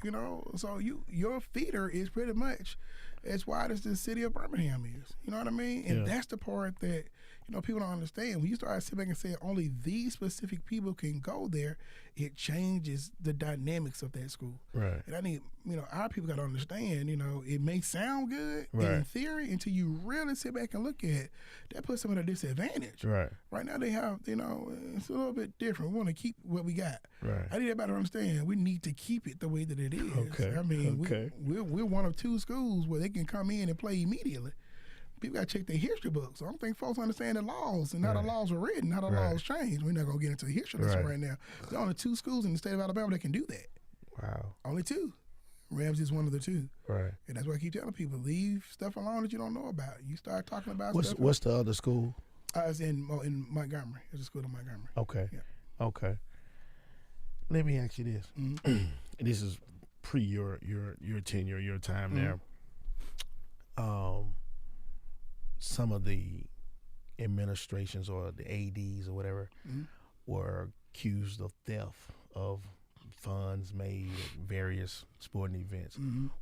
You know, so your feeder is pretty much as wide as the city of Birmingham is. You know what I mean? And that's the part that, you know, people don't understand. When you start sitting back and say only these specific people can go there, it changes the dynamics of that school. And I need, you know, our people got to understand, you know, it may sound good in theory until you really sit back and look at it. That puts them at a disadvantage. Right now they have, you know, it's a little bit different. We want to keep what we got. I need everybody to understand we need to keep it the way that it is. I mean, we're one of 2 schools where they can come in and play immediately. People got to check their history books. I don't think folks understand the laws and how the laws were written, how the laws changed. We're not going to get into the history lesson right now. There's only 2 schools in the state of Alabama that can do that. Wow. Only 2. Ramsey is one of the 2. And that's why I keep telling people, leave stuff alone that you don't know about. You start talking about stuff. What's the other school? It's in Montgomery. It's a school in Montgomery. Okay. Let me ask you this. And this is pre your tenure, your time there. Some of the administrations or the ADs or whatever were accused of theft of funds made at various sporting events.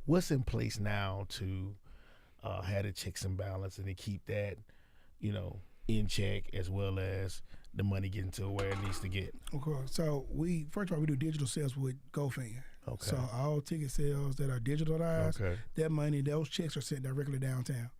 What's in place now to have the checks and balance and to keep that, in check, as well as the money getting to where it needs to get? Okay, so first of all we do digital sales with GoFan. Okay. So all ticket sales that are digitalized, that money, those checks are sent directly downtown.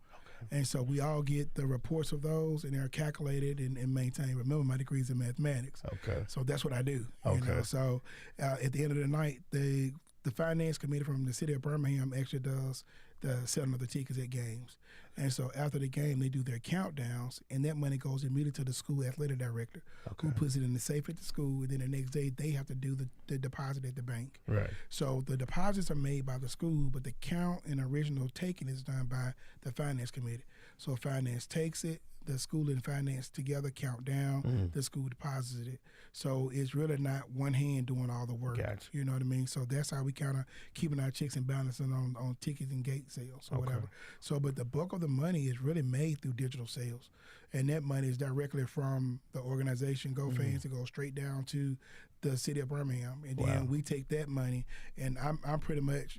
And so we all get the reports of those, and they're calculated and maintained. Remember, my degree is in mathematics. Okay. So that's what I do. Okay. So at the end of the night, the finance committee from the city of Birmingham actually does the selling of the tickets at games. And so after the game, they do their countdowns, and that money goes immediately to the school athletic director, who puts it in the safe at the school, and then the next day they have to do the deposit at the bank. Right. So the deposits are made by the school, but the count and original taking is done by the finance committee. So finance takes it, the school and finance together count down, the school deposits it. So it's really not one hand doing all the work. Gotcha. You know what I mean? So that's how we kind of keeping our checks and balances on tickets and gate sales or whatever. So, but the bulk of the money is really made through digital sales. And that money is directly from the organization GoFans to go straight down to the city of Birmingham. And then we take that money, and I'm pretty much,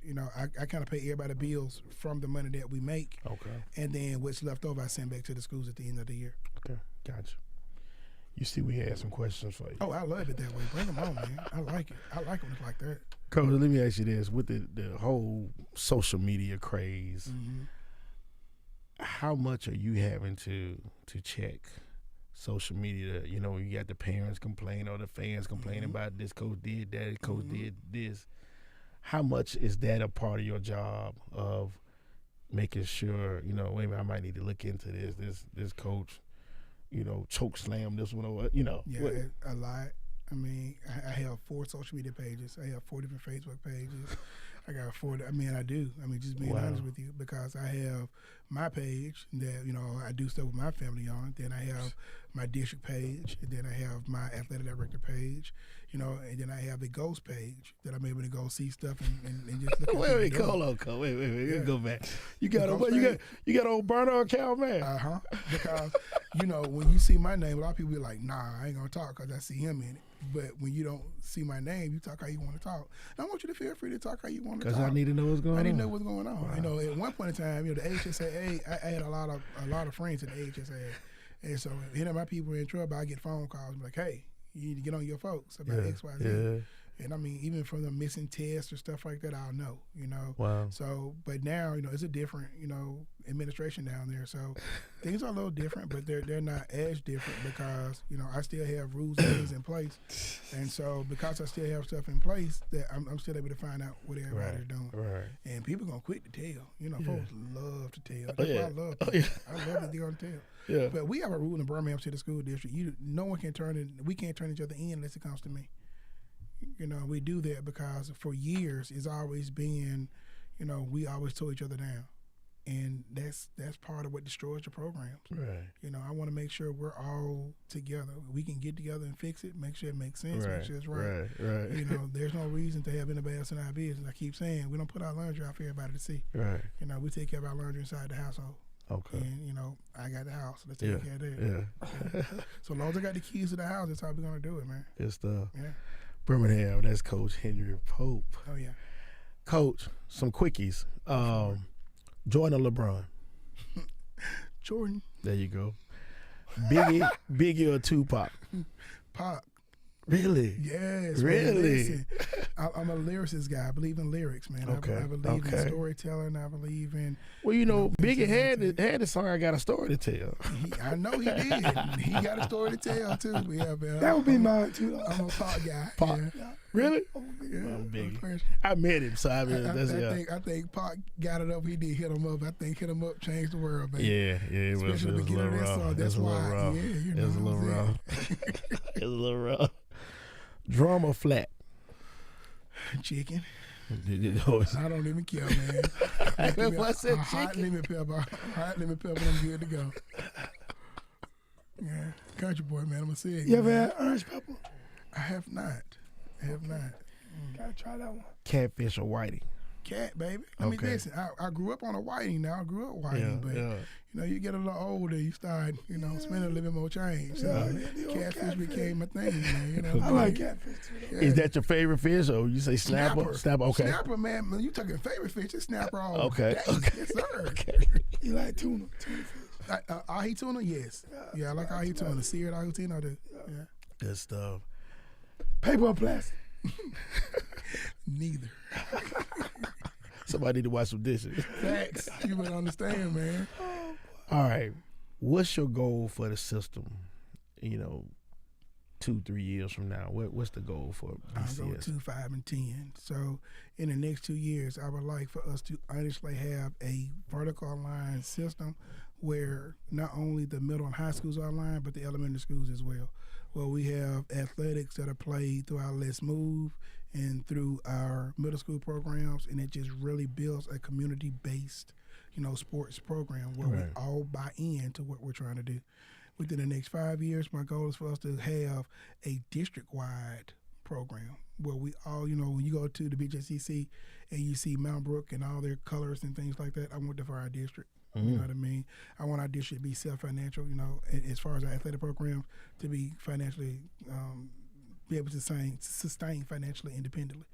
I kind of pay everybody bills from the money that we make. Okay. And then what's left over, I send back to the schools at the end of the year. Okay, gotcha. You see, we had some questions for you. Oh, I love it that way. Bring them on, man. I like it. I like when it's like that. Coach, let me ask you this. With the whole social media craze, how much are you having to check social media? You got the parents complain or the fans complaining about this coach did that, coach did this. How much is that a part of your job of making sure, wait a minute, I might need to look into this coach, choke slam this one or Yeah, a lot. I mean, I have 4 social media pages. I have 4 different Facebook pages. I got 4. I do. Just being honest with you, because I have my page that I do stuff with my family on. Then I have my district page, and then I have my athletic director page, and then I have the ghost page that I'm able to go see stuff and just look at. Wait, hold on, Cole. Wait. Let's go back. You got an old burner account, man. Because when you see my name, a lot of people be like, "Nah, I ain't gonna talk because I see him in it." But when you don't see my name, you talk how you want to talk. And I want you to feel free to talk how you want to talk. Because I need to know what's going on. I need to know what's going on. Wow. At one point in time, the HSA, I had a lot of friends in the HSA. And so if any of my people are in trouble, I get phone calls like, hey, you need to get on your folks about X, Y, Z. Yeah. And even from the missing tests or stuff like that, I'll know, Wow. So, but now, it's a different, administration down there. So things are a little different, but they're not as different because, I still have rules and things in place. And so because I still have stuff in place, that I'm still able to find out what everybody's doing. Right. And people going to quick to tell. Folks love to tell. That's why I love people. I love that they're going to tell. Yeah. But we have a rule in the Birmingham City School District. No one can we can't turn each other in unless it comes to me. We do that because for years it's always been, we always tore each other down. And that's part of what destroys the programs. Right. I want to make sure we're all together. We can get together and fix it, make sure it makes sense, make sure it's right. Right. There's no reason to have anybody else in our business. I keep saying we don't put our laundry out for everybody to see. Right. We take care of our laundry inside the household. Okay. And, I got the house. Let's take care of that. Yeah. So long as I got the keys to the house, that's how we're going to do it, man. Good stuff. Yeah. Birmingham, that's Coach Henry Pope. Oh, yeah. Coach, some quickies. Jordan or LeBron? Jordan. There you go. Biggie or Tupac? Pac. Really? Yes. Really? Man, I'm a lyricist guy. I believe in lyrics, man. Okay. I believe in storytelling. I believe in. Well, Biggie had the song "I Got a Story to Tell." I know he did. He got a story to tell too. That would be mine too. I'm a Pac guy. Pac. Yeah. Really? Yeah. Biggie. I met him, so I think Pac got it up. He did hit him up. I think hit him up changed the world, man. Yeah, it was. Especially the beginning of that song. That's why. It was a little rough. It was a little rough. Drum or flat? Chicken. I don't even care, man. I said hot lemon pepper. I'm good to go. Yeah, country boy, man. I'm gonna say it. You ever had orange pepper? I have not. Have not. Gotta try that one. Catfish or whiting? Cat, baby. I mean, listen, I grew up on a whiting now. I grew up whiting, but you know, you get a little older, you start, you know, spending a little bit more change. So catfish became a thing, man. You know, I like catfish too. Is that your favorite fish, or you say snapper? Snapper, okay. Snapper, man. You talking favorite fish? It's snapper all okay. day. Okay. Yes, sir. Okay. You like tuna? Tuna fish? Ahi tuna, yes. Yeah, I like ahi tuna. Seared ahi tuna, I do. Yeah. Good stuff. Paper or plastic? Neither. Somebody need to wash some dishes. Facts. You better understand, man. All right. What's your goal for the system? You know, 2-3 years from now, what's the goal for BCS? I'll go 2, 5, and 10. So in the next 2 years, I would like for us to honestly have a vertical online system where not only the middle and high schools are online, but the elementary schools as well. Well, we have athletics that are played through our Let's Move and through our middle school programs, and it just really builds a community-based, you know, sports program where we all buy into what we're trying to do. Within the next 5 years, my goal is for us to have a district-wide program where we all, you know, when you go to the BJCC and you see Mount Brook and all their colors and things like that, I want that for our district. You know what I mean? I want our district to be self-financial, you know, as far as our athletic programs, to be financially, be able to sustain financially independently.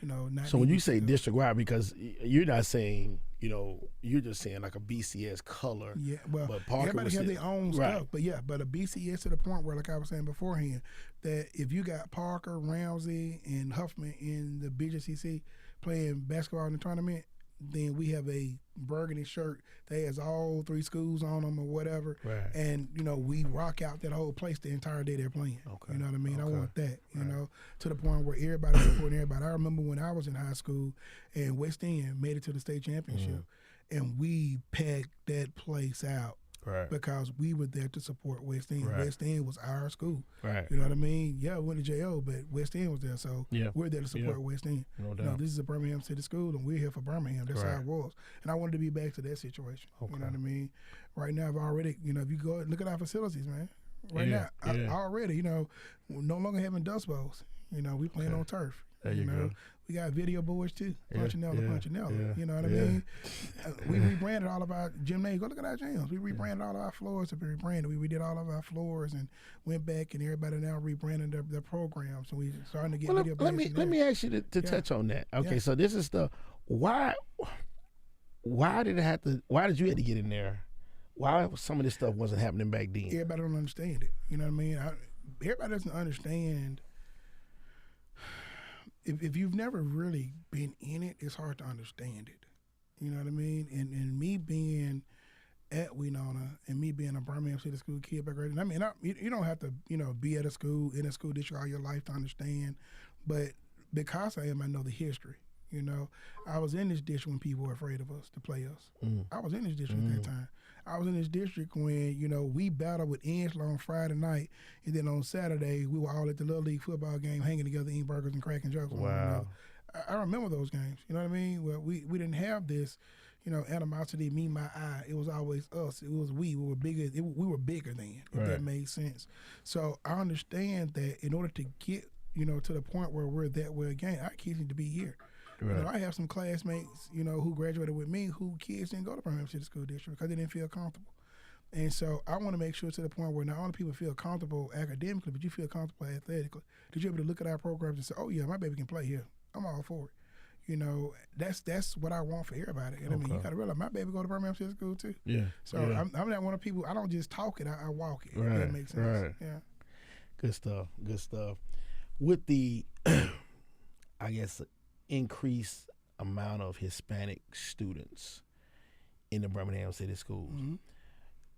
You know, not so when you say district-wide, because you're not saying, you know, you're just saying like a BCS color. Yeah, well, but Parker everybody have their own right. stuff. But yeah, but a BCS to the point where, like I was saying beforehand, that if you got Parker, Ramsey, and Huffman in the BJCC playing basketball in the tournament, then we have a burgundy shirt that has all 3 schools on them or whatever. Right. And, you know, we rock out that whole place the entire day they're playing. Okay. You know what I mean? I want that, you know, to the point where everybody's supporting everybody. I remember when I was in high school and West End made it to the state championship, and we packed that place out. Right. Because we were there to support West End. Right. West End was our school. Right. You know what I mean? Yeah, we went to JO, but West End was there, so we're there to support West End. No doubt. You know, this is a Birmingham City school, and we're here for Birmingham. That's how it was. And I wanted to be back to that situation. Okay. You know what I mean? Right now, I've already, you know, if you go look at our facilities, man. Right now, I already, you know, we're no longer having dust bowls. You know, we playing on turf. There you go. We got video boards too. Punchinella. You know what I mean? We rebranded all of our gymnasiums. Go look at our gyms. We rebranded all of our floors to be rebranded. We redid all of our floors and went back, and everybody now rebranded their programs. So we starting to get video boards. Let me ask you to touch on that. Okay, so this is the why did you have to get in there? Why some of this stuff wasn't happening back then? Everybody don't understand it. You know what I mean? Everybody doesn't understand. If you've never really been in it, it's hard to understand it. You know what I mean? And me being at Winona and me being a Birmingham City School kid back then, I mean, you don't have to, you know, be at a school, in a school district all your life to understand. But because I know the history. You know, I was in this district when people were afraid of us to play us. I was in this district at that time. I was in this district when, you know, we battled with Ensler on Friday night, and then on Saturday we were all at the Little League football game hanging together, eating burgers and cracking jokes. Wow. I remember those games. You know what I mean? Well, we didn't have this, you know, animosity, me, my, I. It was always us. It was we. We were bigger. We were bigger than, if that made sense. So I understand that in order to get, you know, to the point where we're that way again, our kids need to be here. Right. You know, I have some classmates, you know, who graduated with me who kids didn't go to Birmingham City School District because they didn't feel comfortable. And so I want to make sure to the point where not only people feel comfortable academically, but you feel comfortable athletically. That you're able to look at our programs and say, oh, yeah, my baby can play here. I'm all for it. You know, that's what I want for everybody. And I mean, you got to realize my baby go to Birmingham City School too. Yeah. So I'm not one of the people, I don't just talk it, I walk it. Right. If that makes sense. Right. Yeah. Good stuff. Good stuff. With the, I guess, increased amount of Hispanic students in the Birmingham City schools,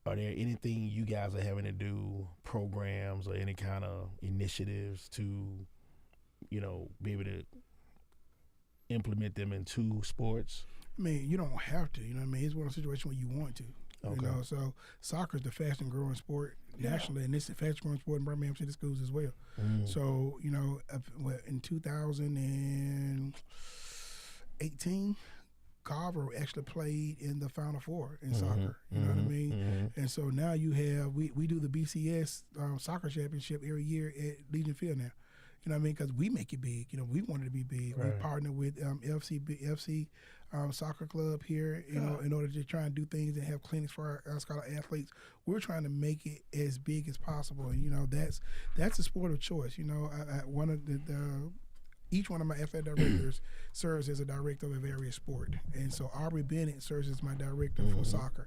are there anything you guys are having to do, programs or any kind of initiatives to, you know, be able to implement them into sports? I mean, you don't have to, you know what I mean? It's one of those situations where you want to. Okay. You know, so soccer is the fastest growing sport nationally, and it's the fastest growing sport in Birmingham City schools as well. So, you know, in 2018, Carver actually played in the Final Four in soccer. You know what I mean? And so now you have we do the BCS soccer championship every year at Legion Field now. You know what I mean? Because we make it big. You know, we wanted to be big. Right. We partner with FC Soccer Club here, you know, in order to try and do things and have clinics for our scholar athletes. We're trying to make it as big as possible. And, you know, that's a sport of choice. You know, one of each one of my athletic directors serves as a director of a various sport. And so Aubrey Bennett serves as my director for soccer.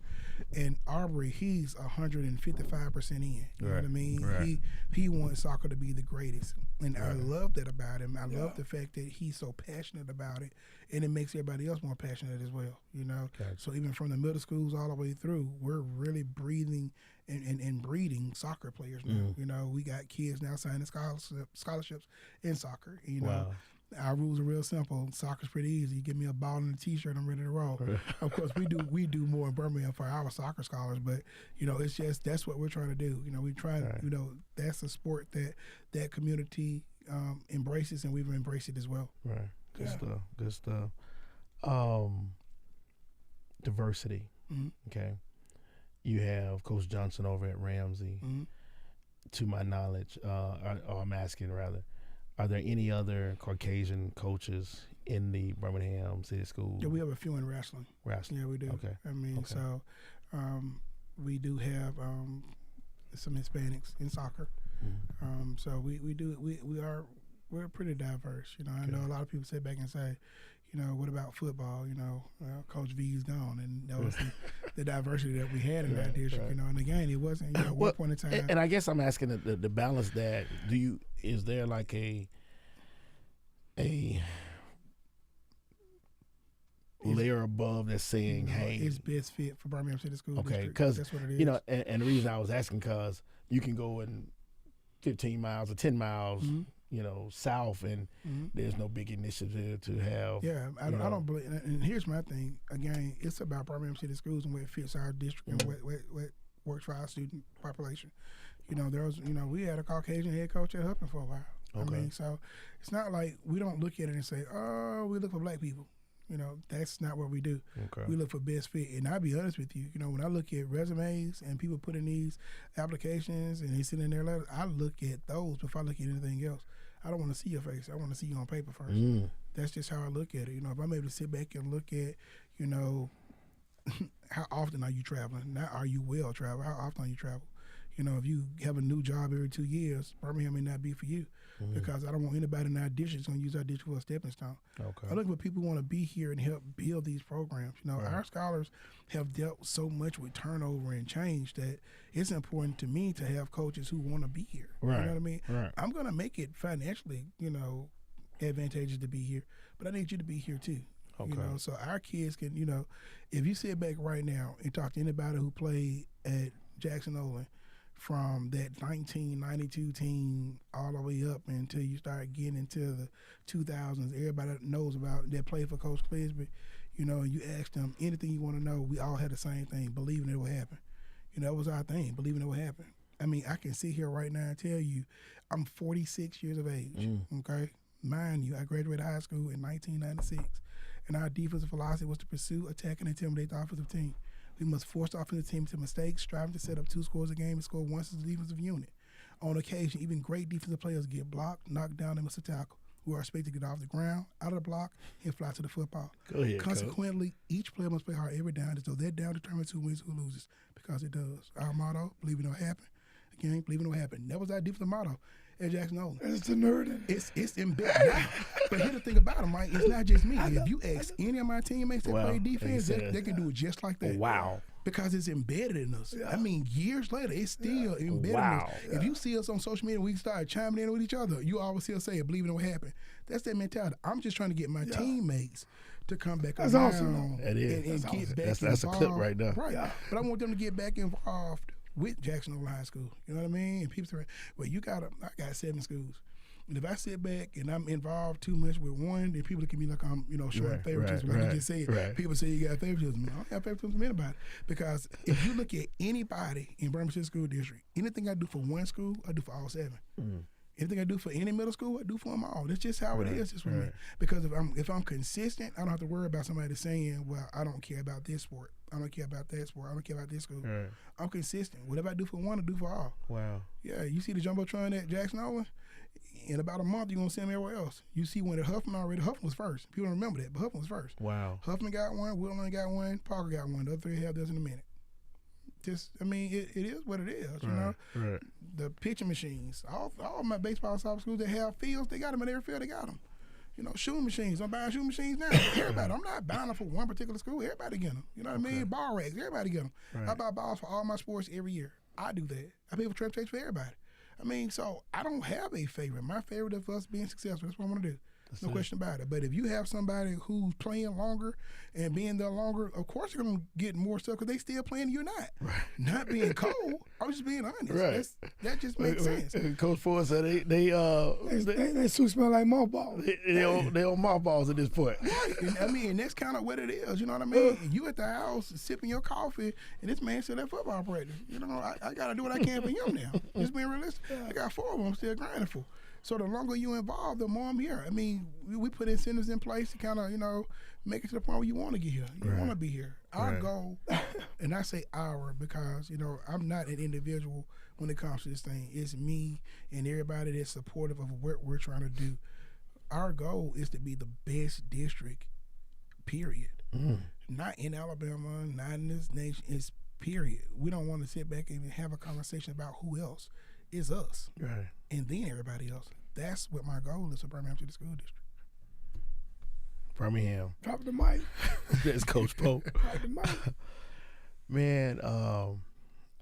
And Aubrey, he's 155% in. You know what I mean? Right. He wants soccer to be the greatest. And I love that about him. I love the fact that he's so passionate about it, and it makes everybody else more passionate as well, you know? Gotcha. So even from the middle schools all the way through, we're really breathing and breeding soccer players now. You know, we got kids now signing scholarships in soccer, you know. Wow. Our rules are real simple. Soccer's pretty easy. You give me a ball and a T-shirt, I'm ready to roll. Of course, we do more in Birmingham for our soccer scholars, but you know, it's just that's what we're trying to do. You know, we try to, you know, that's a sport that community embraces, and we've embraced it as well. Right. Good stuff. Diversity. Okay. You have Coach Johnson over at Ramsey. To my knowledge, or I'm asking rather, are there any other Caucasian coaches in the Birmingham City School? Yeah, we have a few in wrestling. Wrestling. Yeah, we do. Okay. I mean, so we do have some Hispanics in soccer. So we're pretty diverse. You know, I know a lot of people sit back and say, you know, what about football? You know, Coach V's gone, and that was the diversity that we had in that district. You know, and again, it wasn't. You know, at one point in time. And I guess I'm asking the balance that is there like a layer above that's saying, hey, it's best fit for Birmingham City School District. Because that's what it is. You know, and the reason I was asking, because you can go in 15 miles or 10 miles. You know, south, and there's no big initiative to have. Yeah, I don't believe. And here's my thing. Again, it's about Birmingham City Schools and what fits our district and what works for our student population. You know, we had a Caucasian head coach at Huffman for a while. I mean, so it's not like we don't look at it and say, oh, we look for black people. You know, that's not what we do. We look for best fit. And I'll be honest with you, you know, when I look at resumes and people put in these applications and they send in their letters, I look at those before I look at anything else. I don't want to see your face. I want to see you on paper first. That's just how I look at it. You know, if I'm able to sit back and look at, you know, how often are you traveling? Not are you well traveled? How often are you travel? You know, if you have a new job every 2 years, Birmingham may not be for you, because I don't want anybody in our district going to use our district for a stepping stone. I look for people who want to be here and help build these programs. You know, our scholars have dealt so much with turnover and change that it's important to me to have coaches who want to be here. You know what I mean? I'm going to make it financially, you know, advantageous to be here, but I need you to be here too. You know, so our kids can, you know, if you sit back right now and talk to anybody who played at Jackson Olin, from that 1992 team all the way up until you start getting into the 2000s, everybody that knows about that played for Coach Clisby, you know, and you ask them anything you want to know, we all had the same thing, believing it would happen. You know, that was our thing, believing it would happen. I mean, I can sit here right now and tell you I'm 46 years of age, okay? Mind you, I graduated high school in 1996, and our defensive philosophy was to pursue, attack, and intimidate the offensive team. We must force the offensive team to mistakes, striving to set up 2 scores a game and score once as a defensive unit. On occasion, even great defensive players get blocked, knocked down, and miss a tackle. We are expected to get off the ground, out of the block, and fly to the football. Go ahead, Consequently, each player must play hard every down as though that down determines who wins, who loses, because it does. Our motto, believe it will happen. Again, believe it will happen. That was our defensive motto at Jackson Olin. It's a nerd. It's embedded. But here's the thing about them, right? It's not just me. If you ask any of my teammates that play defense, they can do it just like that. Wow. Because it's embedded in us. I mean, years later, it's still embedded in us. If you see us on social media, we start chiming in with each other, you always see us say, believe it will happen. That's that mentality. I'm just trying to get my teammates to come back around awesome. That is. and That's get awesome. back That's involved. a clip right there. Right. But I want them to get back involved with Jackson Olin High School. You know what I mean? And people say, well, I got 7 schools. And if I sit back and I'm involved too much with one, then people look at me like I'm, you know, showing favoritism. Like you just said, people say you got favoritism. I don't have favoritism from anybody. Because if you look at anybody in Birmingham City School District, anything I do for one school, I do for all 7. Anything I do for any middle school, I do for them all. That's just how it is just for me. Because if I'm consistent, I don't have to worry about somebody saying, well, I don't care about this sport. I don't care about that sport. I don't care about this school. I'm consistent. Whatever I do for one, I do for all. Wow. Yeah, you see the Jumbotron at Jackson Olin? in about a month, you're going to see them everywhere else. You see when Huffman was first. People don't remember that, but Huffman was first. Wow. Huffman got one, Woodland got one, Parker got one. The other three have this in a minute. Just, I mean, it is what it is, you know? Right. The pitching machines, all my baseball and softball schools that have fields, they got them in every field, they got them. You know, shooting machines. I'm buying shooting machines now. Everybody. I'm not buying them for one particular school. Everybody get them. You know what I mean? Ball racks. Everybody get them. Right. I buy balls for all my sports every year. I do that. I pay for transportation for everybody. I mean, so I don't have a favorite. My favorite is us being successful. That's what I want to do. No question about it. But if you have somebody who's playing longer and being there longer, of course you're going to get more stuff because they still playing, you're not. Right. Not being cold. I'm just being honest. Right. That just makes sense. Coach Ford said they suits smell like mothballs. They on mothballs at this point. Right. And, I mean, and that's kind of what it is. You know what I mean? You at the house sipping your coffee, and this man still that football practice. You know, I got to do what I can for him now. Just being realistic. I got 4 of them I'm still grinding for. So the longer you involved, the more I'm here. I mean, we put incentives in place to kind of, you know, make it to the point where you want to get here. You want to be here. Our goal, and I say our because, you know, I'm not an individual when it comes to this thing. It's me and everybody that's supportive of what we're trying to do. Our goal is to be the best district, period. Not in Alabama, not in this nation. It's period. We don't want to sit back and have a conversation about who else. It's us. Right. And then everybody else. That's what my goal is for Birmingham City School District. Birmingham. Drop the mic. That's Coach Pope. Drop the mic. Man,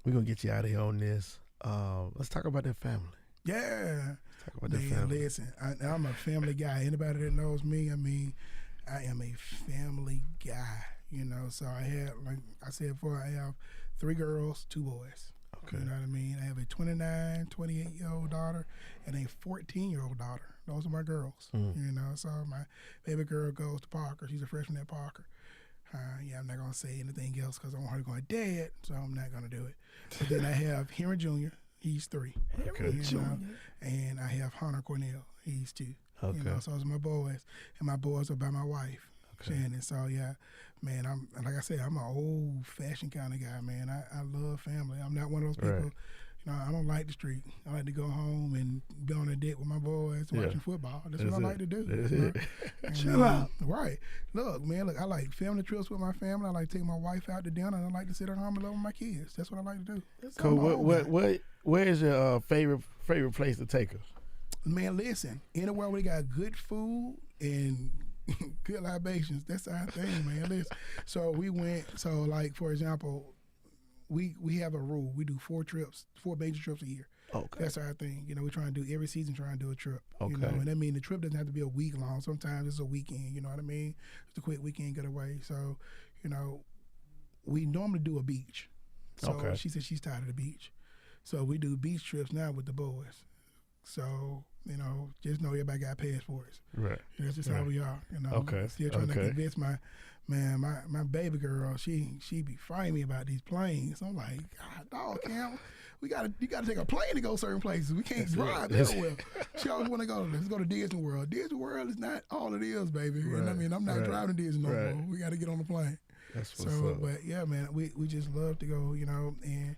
we're going to get you out of here on this. Let's talk about that family. Yeah. Let's talk about that family. Listen, I'm a family guy. Anybody that knows me, I mean, I am a family guy. You know, so I have, like I said before, I have 3 girls, 2 boys. Okay. You know what I mean? I have a 29, 28-year-old daughter and a 14-year-old daughter. Those are my girls. You know, so my baby girl goes to Parker. She's a freshman at Parker. Yeah, I'm not going to say anything else because I want her to go, Dad, so I'm not going to do it. But then I have Henry Jr., he's 3. Okay. You know, and I have Hunter Cornell, he's 2. Okay. You know, so those are my boys. And my boys are by my wife. Shannon. So yeah, man, I'm like I said, I'm an old fashioned kind of guy, man. I love family. I'm not one of those people, you know, I don't like the street. I like to go home and be on a deck with my boys watching football. That's what I like to do. That's you know? it. Chill out. Right. Look, I like family trips with my family. I like to take my wife out to dinner, and I like to sit at home and love with my kids. That's what I like to do. Cool. Where is your favorite place to take us? Man, listen, anywhere where they got good food and good libations, that's our thing, man. Listen. So we went, like, for example, we have a rule. We do 4 major trips a year. Okay. That's our thing. You know, we try and do every season, try and do a trip. Okay. You know, and I mean, the trip doesn't have to be a week long. Sometimes it's a weekend, you know what I mean? It's a quick weekend getaway. So, you know, we normally do a beach. So she said she's tired of the beach. So we do beach trips now with the boys. So, you know, just know everybody got passports. Right. That's just how we are. You know. Okay. Still trying to convince my baby girl. She be fighting me about these planes. I'm like, God, dog, Cam, you gotta take a plane to go certain places. We can't drive that well. She always want to go. Let's go to Disney World. Disney World is not all it is, baby. Right. And I mean, I'm not driving Disney no more. We got to get on the plane. That's what's up. But yeah, man, we just love to go. You know, and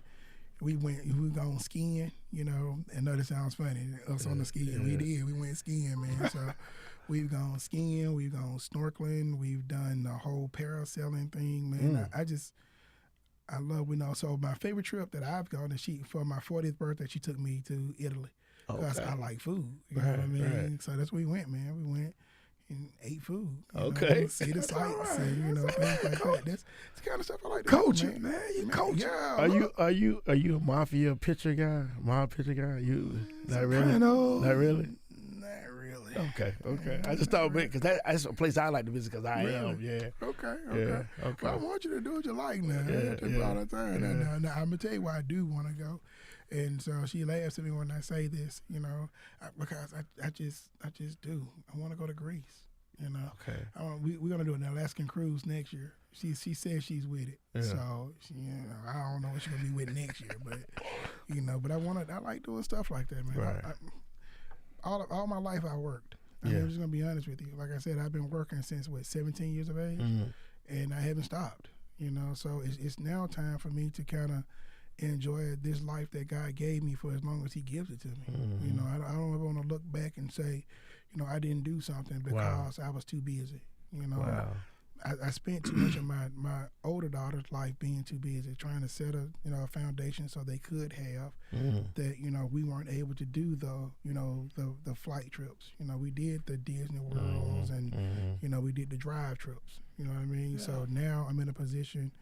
we gone skiing, you know. I know this sounds funny, us on the ski. We went skiing, man. So we've gone skiing, we've gone snorkeling, we've done the whole parasailing thing, man. I love, you know. So my favorite trip that I've gone is for my 40th birthday, she took me to Italy because I like food. You know what I mean? So that's where we went, man. We went and ate food. You know, see the sights and, you know, things like that. That's the kind of stuff I like to coaching, do, man. You coaching. Yeah, are you a mafia pitcher guy? You not really? Not really? Not really. Okay. I just thought because that's a place I like to visit because I am. Yeah. Okay. Yeah. Well, I want you to do what you like now. All the time. Now, I'm gonna tell you why I do want to go. And so she laughs at me when I say this, you know, because I just do. I want to go to Greece, you know. Okay. We're gonna do an Alaskan cruise next year. She says she's with it. Yeah. So you know, I don't know what she's gonna be with next year, but you know, but I like doing stuff like that, man. Right. All my life I worked. I'm just gonna be honest with you. Like I said, I've been working since 17 years of age, and I haven't stopped. You know, so it's now time for me to kind of enjoy this life that God gave me for as long as He gives it to me. Mm-hmm. You know, I don't ever want to look back and say, you know, I didn't do something because I was too busy. You know, I spent too much of my older daughter's life being too busy, trying to set a foundation so they could have that. You know, we weren't able to do the flight trips. You know, we did the Disney Worlds and you know, we did the drive trips. You know what I mean? Yeah. So now I'm in a position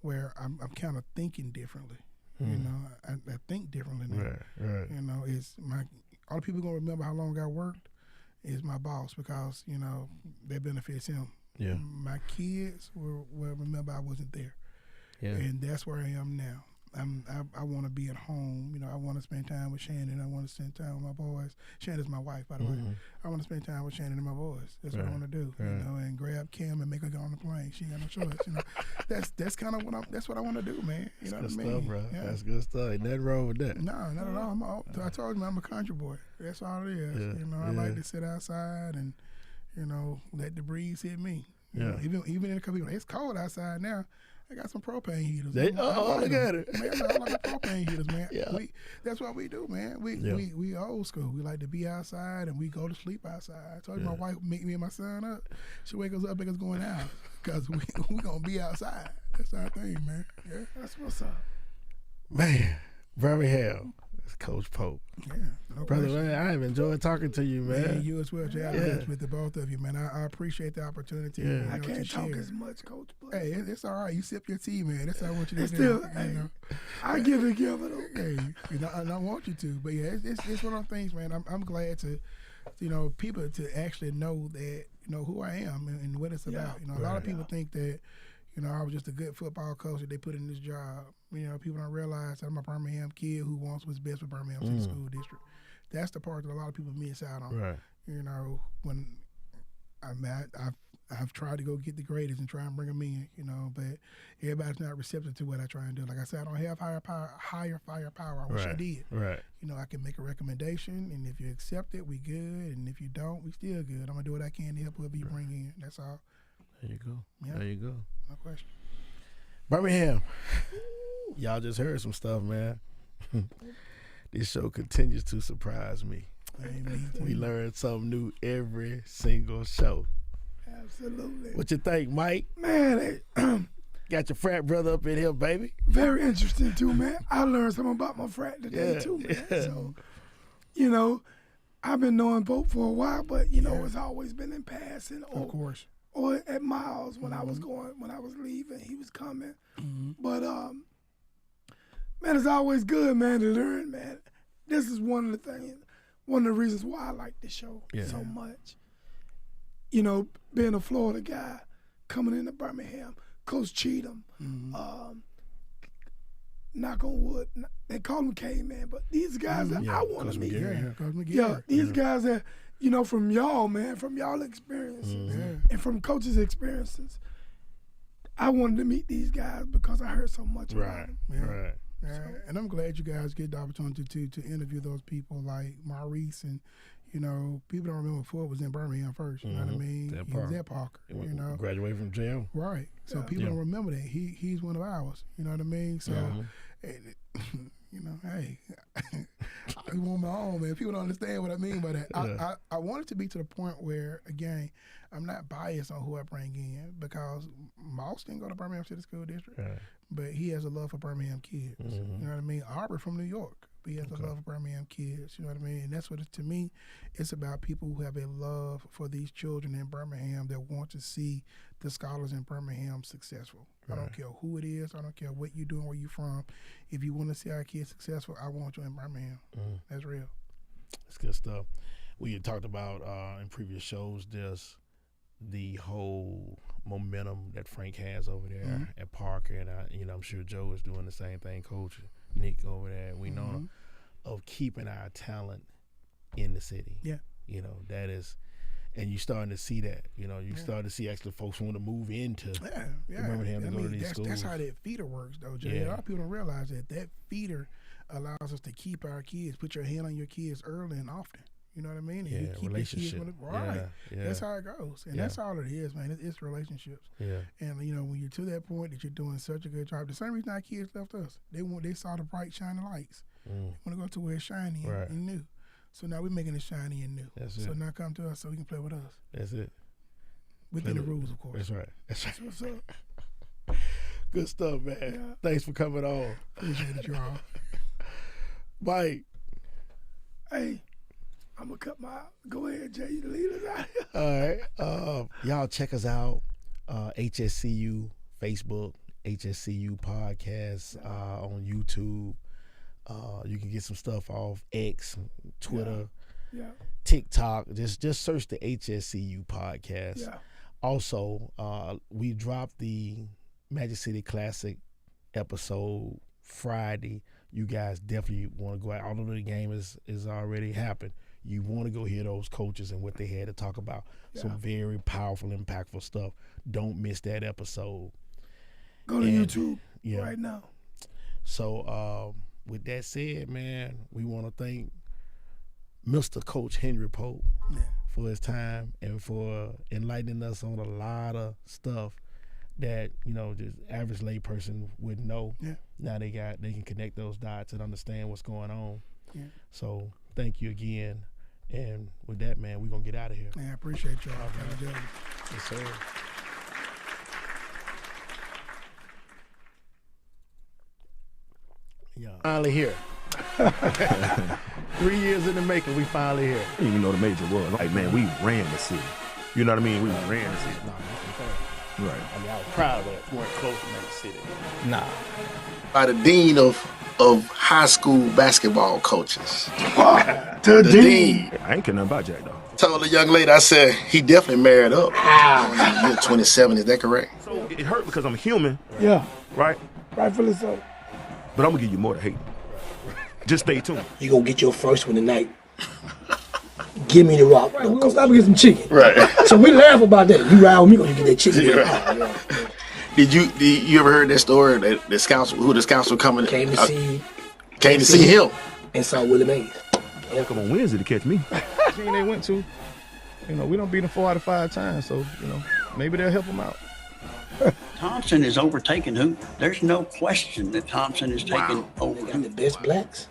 where I'm kind of thinking differently. You know, I think differently now. Right. You know, all the people gonna remember how long I worked is my boss, because you know that benefits him. Yeah. My kids will remember I wasn't there. Yeah. And that's where I am now. I want to be at home. You know, I want to spend time with Shannon. I want to spend time with my boys. Shannon's my wife, by the way. I want to spend time with Shannon and my boys. That's what I want to do. You know, and grab Kim and make her go on the plane. She ain't got no choice. You know, that's kind of what I want to do, man. You know what I mean? Stuff, bro. Yeah. That's good stuff. Ain't nothing wrong with that. No, not at all. I told you, I'm a country boy. That's all it is. Yeah. You know, I like to sit outside and you know let the breeze hit me. You know, even in a couple people, it's cold outside now. I got some propane heaters. Look at it. Man, I like the propane heaters, man. Yeah. That's what we do, man. We old school. We like to be outside and we go to sleep outside. I told you my wife make me and my son up. She wake us up, make us going out because we gonna be outside. That's our thing, man. Yeah, that's what's up. Man, Birmingham. That's Coach Pope. Yeah, no brother, question. man, I have enjoyed talking to you, man. You as well, Jay. With the both of you, man. I appreciate the opportunity. Yeah. You know, I can't talk share. as much, Coach. But Hey, it's all right. You sip your tea, man. That's how I want you to do. still, You know? I give it, though. Hey, you know, I don't want you to, but yeah, it's one of those things, man. I'm glad to, you know, people to actually know that, you know, who I am and what it's about. You know, a lot of people think that, you know, I was just a good football coach that they put in this job. You know, people don't realize that I'm a Birmingham kid who wants what's best for Birmingham City School District. That's the part that a lot of people miss out on. Right. You know, when I've tried to go get the greatest and try and bring them in, you know, but everybody's not receptive to what I try and do. Like I said, I don't have higher firepower. I wish I did. Right. You know, I can make a recommendation, and if you accept it, we good, and if you don't, we still good. I'm gonna do what I can to help whoever you bring in. That's all. There you go. Yeah. There you go. No question. Birmingham. Y'all just heard some stuff, man. This show continues to surprise me. Amen. We learn something new every single show. Absolutely. What you think, Mike? Man, got your frat brother up in here, baby. Very interesting too, man. I learned something about my frat today too, man. So, you know, I've been knowing Pope for a while, but you know, it's always been in passing. Of course. Or at Miles when I was leaving, he was coming. But man, it's always good, man, to learn, man. This is one of the reasons why I like this show so much. You know, being a Florida guy, coming into Birmingham, Coach Cheatham, knock on wood, they call him K-Man, but these guys that I want to meet. These guys that, you know, from y'all, man, from y'all experiences and from coaches' experiences, I wanted to meet these guys because I heard so much about them. Right. And I'm glad you guys get the opportunity to interview those people like Maurice and, you know, people don't remember Ford was in Birmingham first. You know what I mean? He was at Parker. You know, graduated from JM. Right. So people don't remember that he's one of ours. You know what I mean? So, you know, hey, I want my own, man. People don't understand what I mean by that. I want it to be to the point where, again, I'm not biased on who I bring in because Moss didn't go to Birmingham City School District, but he has a love for Birmingham kids. You know what I mean? Aubrey from New York. He has a love for Birmingham kids, you know what I mean? And that's what, to me, it's about people who have a love for these children in Birmingham that want to see the scholars in Birmingham successful. I don't care who it is. I don't care what you're doing, where you're from. If you want to see our kids successful, I want you in Birmingham. That's real. That's good stuff. We had talked about in previous shows just the whole momentum that Frank has over there at Parker, and I'm sure Joe is doing the same thing, Coach Nick over there. We know of keeping our talent in the city. Yeah, you know that is, and you're starting to see that. You know, you starting to see actually folks want to move into Birmingham to go to these schools. That's how that feeder works, though, Jay. A lot of people don't realize that feeder allows us to keep our kids. Put your hand on your kids early and often. You know what I mean? And Yeah, you keep relationship. The kids right. Yeah. That's how it goes. And that's all it is, man. It's relationships. Yeah. And, you know, when you're to that point that you're doing such a good job, the same reason our kids left us. They saw the bright, shining lights. They want to go to where it's shiny and new. So now we're making it shiny and new. That's so it. now come to us so we can play with us. That's it. Within the rules, of course. That's right. That's right. What's up? Good stuff, man. Yeah. Thanks for coming on. Appreciate it, y'all. Mike. Hey, I'm going to cut my, go ahead, Jay, you the lead us out here. All right. Y'all check us out. HSCU Facebook, HSCU Podcast on YouTube. You can get some stuff off X, Twitter, TikTok. Just search the HSCU Podcast. Yeah. Also, we dropped the Magic City Classic episode Friday. You guys definitely want to go out. Although the game is already happened, you want to go hear those coaches and what they had to talk about. Some very powerful, impactful stuff. Don't miss that episode. Go to YouTube right now. So with that said, man, we want to thank Mr. Coach Henry Pope for his time and for enlightening us on a lot of stuff that, you know, just average layperson wouldn't know. Yeah. Now they can connect those dots and understand what's going on. Yeah. So thank you again. And with that, man, we're going to get out of here. Man, I appreciate y'all. Yes, sir. Yeah. Finally here. 3 years in the making, we finally here. I didn't even know the major was. Like, man, we ran the city. You know what I mean? We ran the city. Right. I mean, I was proud of that. We weren't close to Magic City. Nah. By the dean of high school basketball coaches. The dean. I ain't care nothing about Jack, though. Told the young lady, I said, he definitely married up. You're 27, is that correct? So it hurt because I'm human. Yeah. Right? Rightfully so. But I'm going to give you more to hate. Just stay tuned. You gonna get your first one tonight. Give me the rock. Right, we gonna stop and get some chicken. Right. So we laugh about that. You ride with me, gonna get that chicken. Yeah. Did you ever heard that story that the scouts were coming? Came to see him. And saw Willie Mays. They'll come on Wednesday to catch me. Team they went to, you know, we don't beat them 4 out of 5 times, so, you know, maybe they'll help them out. Thompson is overtaking who? There's no question that Thompson is taking over. They got the best blacks.